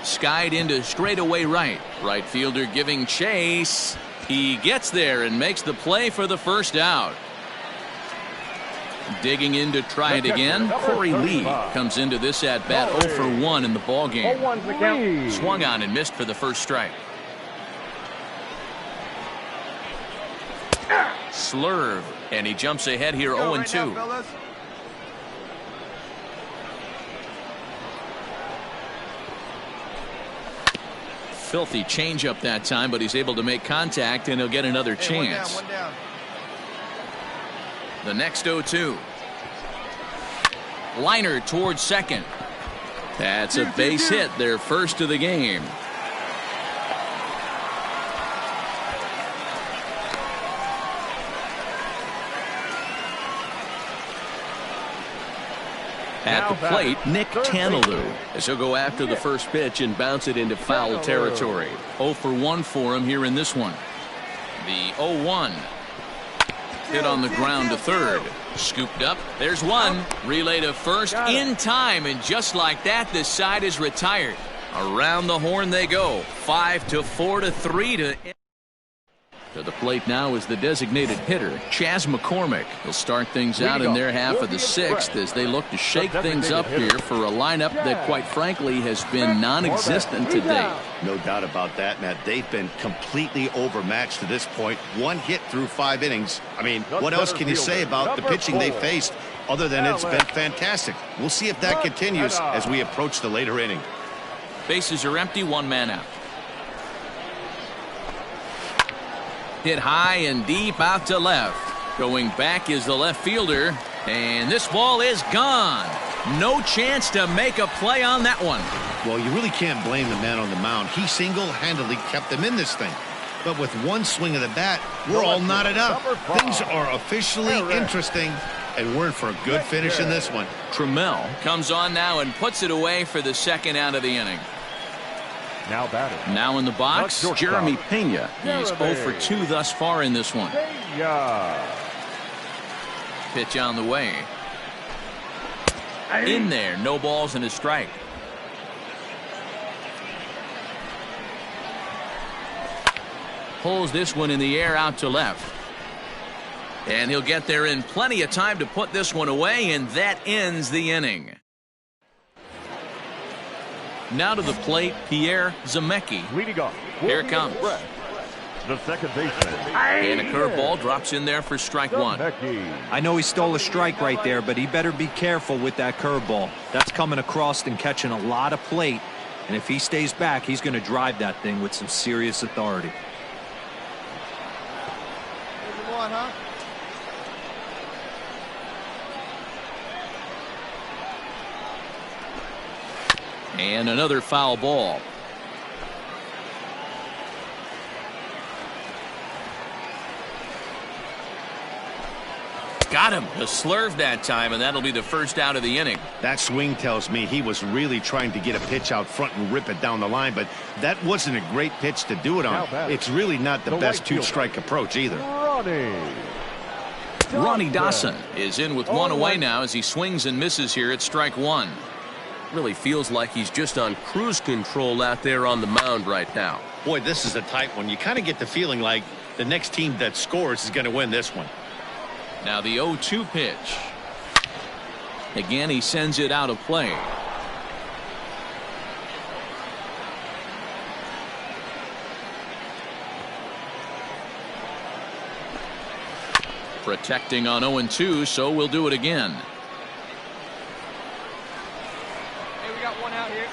Skied into straightaway right. Right fielder giving chase. He gets there and makes the play for the first out. Digging in to try it again, Corey Lee comes into this at-bat 0 for 1 in the ballgame. Swung on and missed for the first strike. Slurve, and he jumps ahead here 0-2. Filthy changeup that time, but he's able to make contact, and he'll get another chance. One down. The next 0-2. Liner towards second. That's a base hit, their first of the game. At the plate, Nick Tanalou, as he'll go after the first pitch and bounce it into foul territory. 0 for 1 for him here in this one. The 0-1. Hit on the ground to third. Scooped up. There's one. Relay to first in time, and just like that, this side is retired. Around the horn they go. 5-4 to 3 to the plate now is the designated hitter, Chas McCormick. He'll start things out in their half of the sixth as they look to shake things up here for a lineup that, quite frankly, has been non-existent to date. No doubt about that, Matt. They've been completely overmatched to this point. One hit through 5 innings. I mean, what else can you say about the pitching they faced other than it's been fantastic? We'll see if that continues as we approach the later inning. Bases are empty, one man out. Hit high and deep out to left. Going back is the left fielder, and this ball is gone. No chance to make a play on that one. Well, you really can't blame the man on the mound. He single-handedly kept them in this thing. But with one swing of the bat, we're all knotted up. Things are officially interesting, and we're in for a good finish in this one. Trammell comes on now and puts it away for the second out of the inning. Now batting. Now in the box, Jeremy Pena. He's 0 for 2 thus far in this one. Pitch on the way. In there, no balls and a strike. Pulls this one in the air out to left. And he'll get there in plenty of time to put this one away, and that ends the inning. Now to the plate, Pierre Zemecki. Leading off. Here it comes. The second baseman. And a curveball drops in there for strike one. I know he stole a strike right there, but he better be careful with that curveball. That's coming across and catching a lot of plate. And if he stays back, he's going to drive that thing with some serious authority. One, huh? And another foul ball. Got him. A slurve that time, and that'll be the first out of the inning. That swing tells me he was really trying to get a pitch out front and rip it down the line, but that wasn't a great pitch to do it on. It's really not the best two-strike approach either. Ronnie Dawson is in with one away now as he swings and misses here at strike one. Really feels like he's just on cruise control out there on the mound right now. Boy, this is a tight one. You kind of get the feeling like the next team that scores is going to win this one. Now the 0-2 pitch. Again, he sends it out of play. Protecting on 0-2, so we'll do it again. Hey, we got one out here.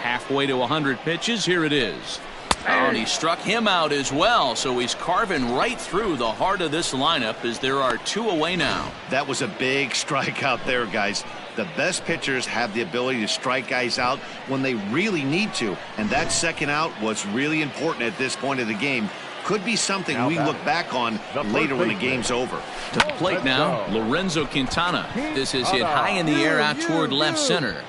Halfway to 100 pitches, here it is. Oh, and he struck him out as well, so he's carving right through the heart of this lineup as there are two away now. That was a big strike out there, guys. The best pitchers have the ability to strike guys out when they really need to, and that second out was really important at this point of the game. Could be something we look back on later when the game's over. To the plate now, Lorenzo Quintana. This is hit high in the air out toward left center.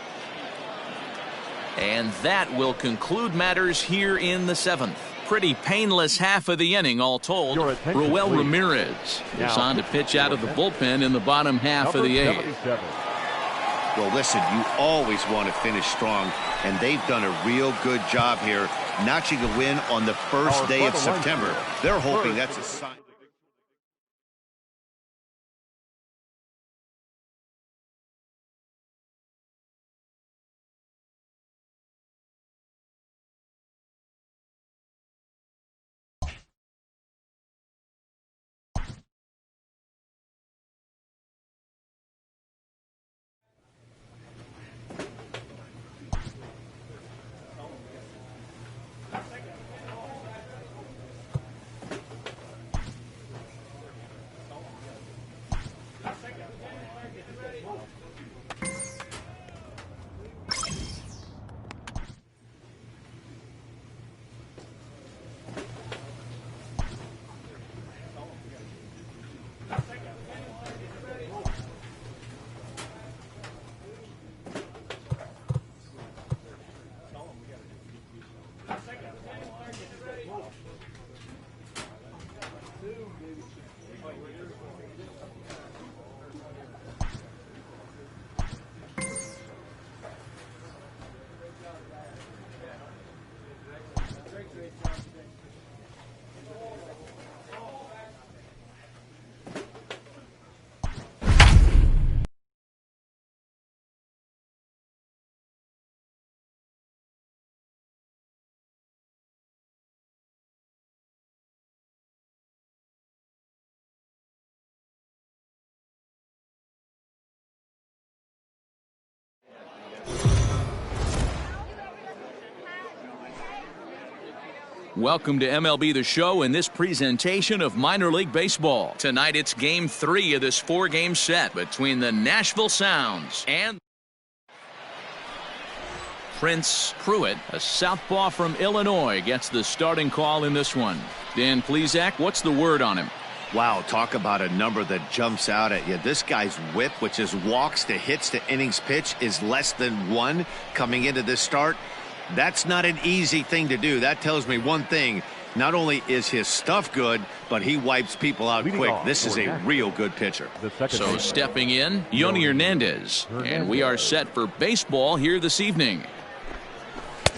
And that will conclude matters here in the 7th. Pretty painless half of the inning, all told. Roel Ramirez is on to pitch out of the bullpen in the bottom half of the 8th. Well, listen, you always want to finish strong, and they've done a real good job here, notching a win on the first day of September. They're hoping that's a sign. Welcome to MLB The Show in this presentation of minor league baseball. Tonight it's Game 3 of this 4-game set between the Nashville Sounds and Prince Pruitt, a southpaw from Illinois, gets the starting call in this one. Dan Plesac, what's the word on him? Wow, talk about a number that jumps out at you. This guy's whip, which is walks to hits to innings pitch, is less than 1 coming into this start. That's not an easy thing to do. That tells me one thing. Not only is his stuff good, but he wipes people out quick. This is a real good pitcher. So stepping in, Yoni Hernandez. And we are set for baseball here this evening.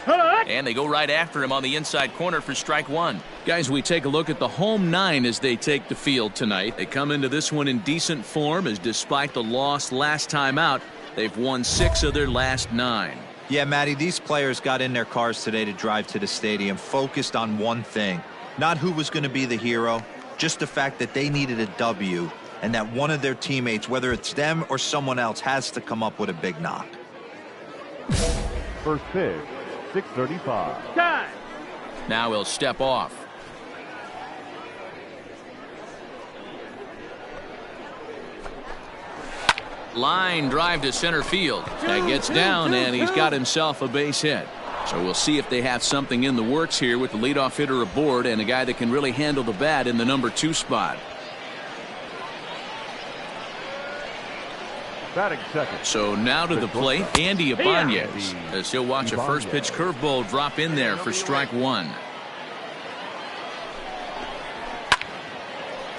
And they go right after him on the inside corner for strike 1. Guys, we take a look at the home 9 as they take the field tonight. They come into this one in decent form, as despite the loss last time out, they've won 6 of their last 9. Yeah, Matty, these players got in their cars today to drive to the stadium focused on one thing. Not who was going to be the hero, just the fact that they needed a W and that one of their teammates, whether it's them or someone else, has to come up with a big knock. First pitch, 6:35. Time. Now he'll step off. Line drive to center field. That gets down, and he's got himself a base hit. So we'll see if they have something in the works here with the leadoff hitter aboard and a guy that can really handle the bat in the number 2 spot. Batting second. So now to the plate, Andy Ibanez, as he'll watch a first pitch curveball drop in there for strike 1.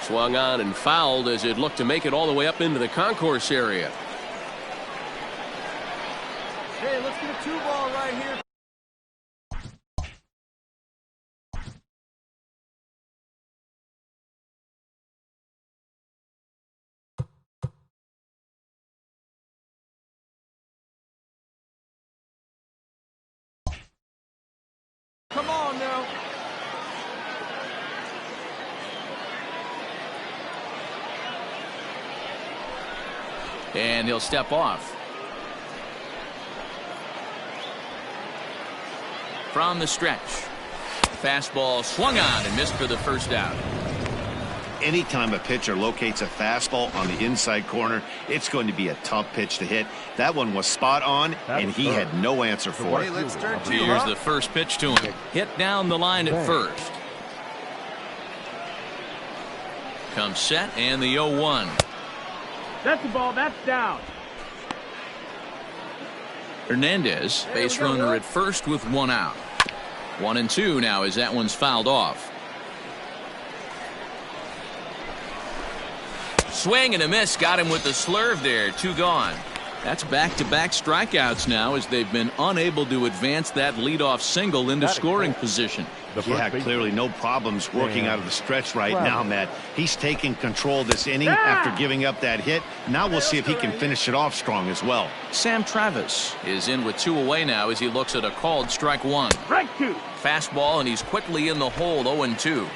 Swung on and fouled as it looked to make it all the way up into the concourse area. Hey, let's get a 2-ball right here. Come on now. And he'll step off. From the stretch. Fastball swung on and missed for the first out. Anytime a pitcher locates a fastball on the inside corner, it's going to be a tough pitch to hit. That one was spot on, and he had no answer for Hey, it. let's turn 2. Here's the first pitch to him. Hit down the line at first. Comes set, and the 0-1. That's the ball. That's down. Hernandez, base runner at first with 1 out. 1-2 now as that one's fouled off. Swing and a miss, got him with the slurve there. 2 gone. That's back-to-back strikeouts now as they've been unable to advance that leadoff single into scoring position. Yeah, clearly no problems working out of the stretch right now, Matt. He's taking control of this inning after giving up that hit. Now we'll see if he can finish it off strong as well. Sam Travis is in with 2 away now as he looks at a called strike 1. Strike 2. Fastball, and he's quickly in the hole. 0-2.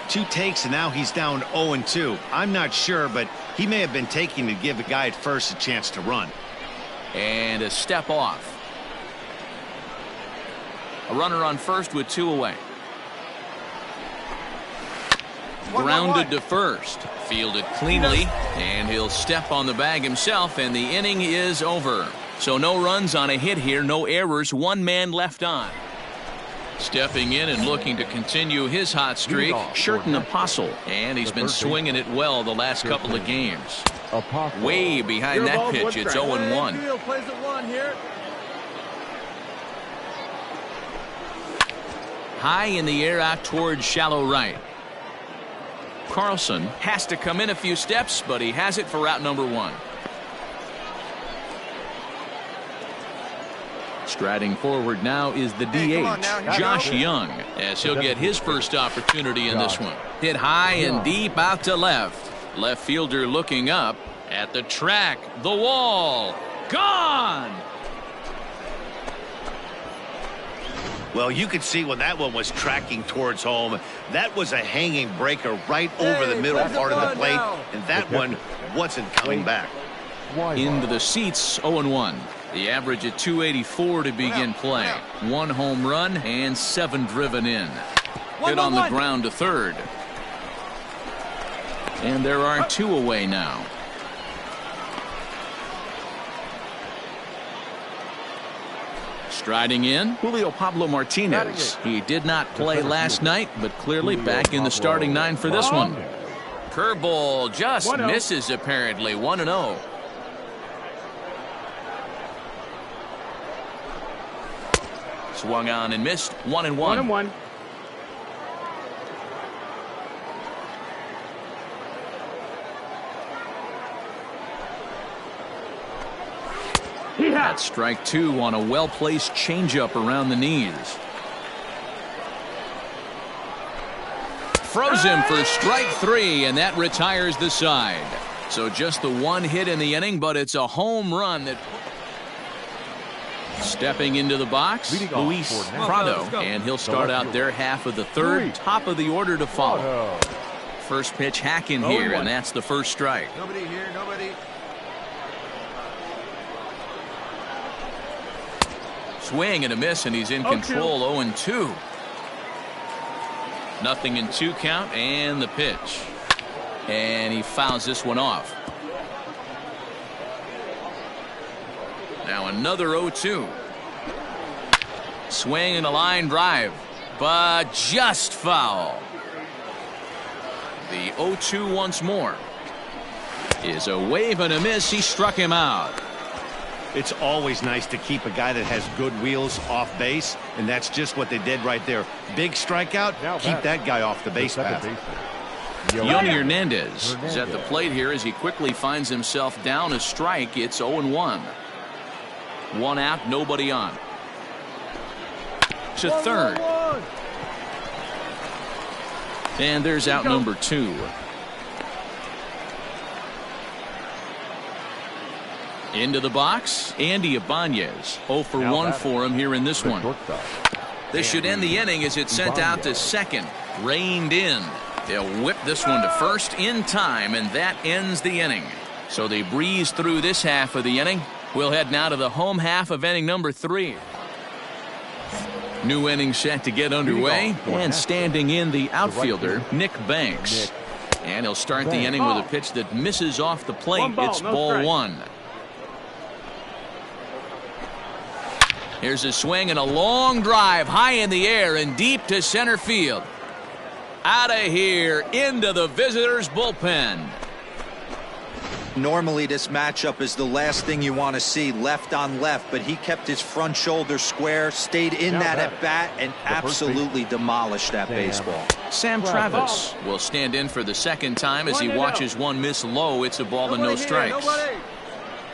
2 takes, and now he's down 0-2. I'm not sure, but he may have been taking to give the guy at first a chance to run. And a step off. A runner on first with 2 away. Grounded to first. Fielded cleanly, and he'll step on the bag himself, and the inning is over. So no runs on a hit here, no errors, 1 man left on. Stepping in and looking to continue his hot streak, Sherton Apostle, and he's been swinging it well the last couple of games. Way behind that pitch, it's 0-1. Plays at 1 here. High in the air out towards shallow right. Carlson has to come in a few steps, but he has it for out number 1. Striding forward now is the DH, Josh Young, as he'll get his first opportunity in this one. Hit high and deep out to left. Left fielder looking up at the track. The wall. Gone! Well, you could see when that one was tracking towards home, that was a hanging breaker right over the middle part of the plate, and that one wasn't coming back. Into the seats, 0-1. The average at 284 to begin play. 1 home run and 7 driven in. Hit on the ground to third. And there are 2 away now. Striding in, Julio Pablo Martinez. He did not play last night, but clearly back in the starting 9 for this one. Curveball just misses apparently. 1-0. Swung on and missed. 1-1. 1-1. That's strike 2 on a well-placed changeup around the knees. Froze him for strike 3, and that retires the side. So just the 1 hit in the inning, but it's a home run that... Stepping into the box, Luis Prado, and he'll start out their half of the third, top of the order to follow. First pitch hacking here, and that's the first strike. Nobody here, nobody. Swing and a miss, and he's in control. 0-2. Nothing in 2 count, and the pitch. And he fouls this one off. Now another 0-2. Swing and a line drive, but just foul. The 0-2 once more. Is a wave and a miss. He struck him out. It's always nice to keep a guy that has good wheels off base, and that's just what they did right there. Big strikeout, keep that guy off the base path. Yoni Hernandez is at the plate here as he quickly finds himself down a strike. It's 0-1. 1 out, nobody on. To third. And there's out number 2. Into the box, Andy Ibanez. 0 for 1 for him here in this one. This should end the inning as it's sent out to second. Reined in. They'll whip this one to first in time, and that ends the inning. So they breeze through this half of the inning. We'll head now to the home half of inning number 3. New inning set to get underway, and standing in the outfielder, Nick Banks. And he'll start the inning with a pitch that misses off the plate. It's ball 1. Here's a swing and a long drive high in the air and deep to center field. Out of here into the visitors' bullpen. Normally this matchup is the last thing you want to see, left on left, but he kept his front shoulder square, stayed in that at bat, and absolutely demolished that baseball. Sam Travis will stand in for the second time as he watches one miss low. It's a ball and no strikes.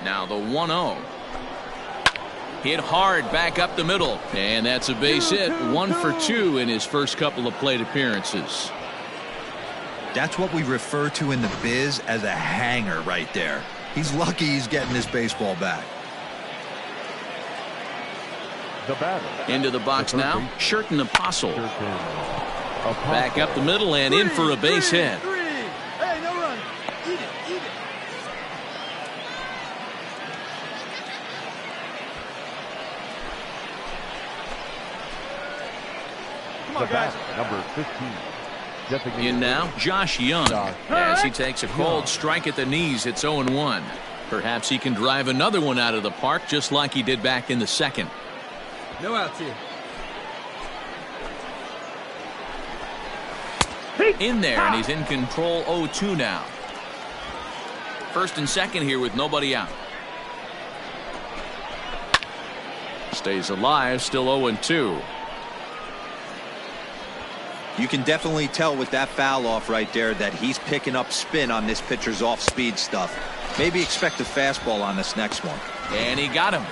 Now the 1-0. Hit hard back up the middle, and that's a base hit. 1 for 2 in his first couple of plate appearances. That's what we refer to in the biz as a hanger right there. He's lucky he's getting this baseball back. The batter. Into the box now, Sherton Apostle. Back up the middle and in for a base hit. Hey, no run. Eat it, eat it. Come on, guys. Number 15. In now, Josh Young, as he takes a cold strike at the knees. It's 0-1. Perhaps he can drive another one out of the park just like he did back in the second. No outs here. In there, and he's in control. 0-2 now. First and second here with nobody out. Stays alive, still 0-2. You can definitely tell with that foul off right there that he's picking up spin on this pitcher's off-speed stuff. Maybe expect a fastball on this next one. And he got him.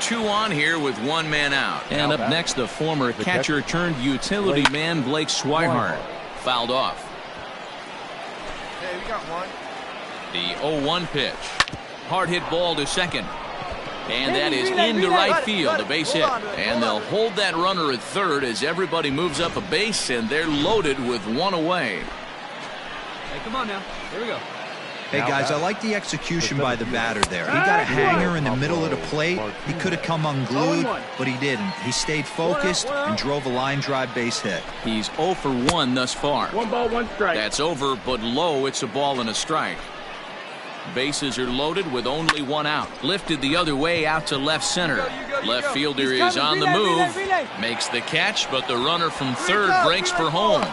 2 on here with 1 man out. And up next, the former catcher-turned-utility man, Blake Swihart. Fouled off. Hey, we got one. The 0-1 pitch. Hard hit ball to second. And that is into right field, a base hit. And they'll hold that runner at third as everybody moves up a base, and they're loaded with 1 away. Hey, come on now. Here we go. Hey, guys, I like the execution by the batter there. He got a hanger in the middle of the plate. He could have come unglued, but he didn't. He stayed focused and drove a line drive base hit. He's 0 for 1 thus far. 1 ball, 1 strike. That's over, but low. It's a ball and a strike. Bases are loaded with only 1 out. Lifted the other way out to left center. Left fielder is on the move. Makes the catch, but the runner from third breaks for home.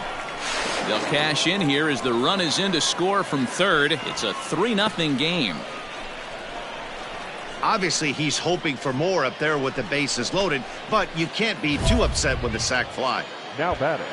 They'll cash in here as the run is in to score from third. It's a 3-0 game. Obviously, he's hoping for more up there with the bases loaded, but you can't be too upset with a sac fly. Now batting.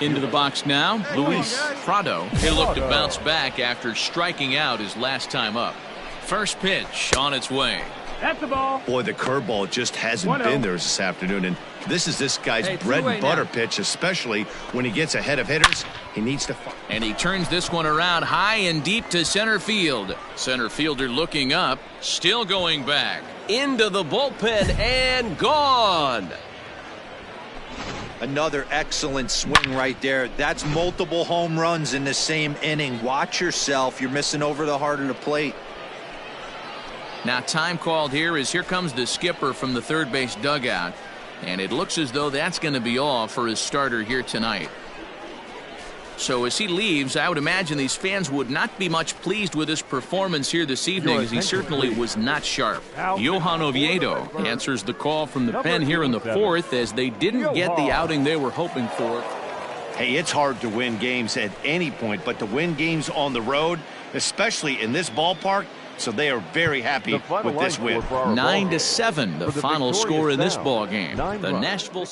Into the box now, Luis Prado. He'll look to bounce back after striking out his last time up. First pitch on its way. That's the ball. Boy, the curveball just hasn't been there this afternoon, and this is this guy's bread and butter pitch, especially when he gets ahead of hitters. He needs to. And he turns this one around high and deep to center field. Center fielder looking up, still going back. Into the bullpen and gone. Another excellent swing right there. That's multiple home runs in the same inning. Watch yourself. You're missing over the heart of the plate. Now time called here as here comes the skipper from the third base dugout. And it looks as though that's going to be all for his starter here tonight. So as he leaves, I would imagine these fans would not be much pleased with his performance here this evening, as he certainly was not sharp. Johan Oviedo answers the call from the pen here in the fourth, as they didn't get the outing they were hoping for. Hey, it's hard to win games at any point, but to win games on the road, especially in this ballpark, so they are very happy with this win. 9-7, the final score in this ball game. The Nashville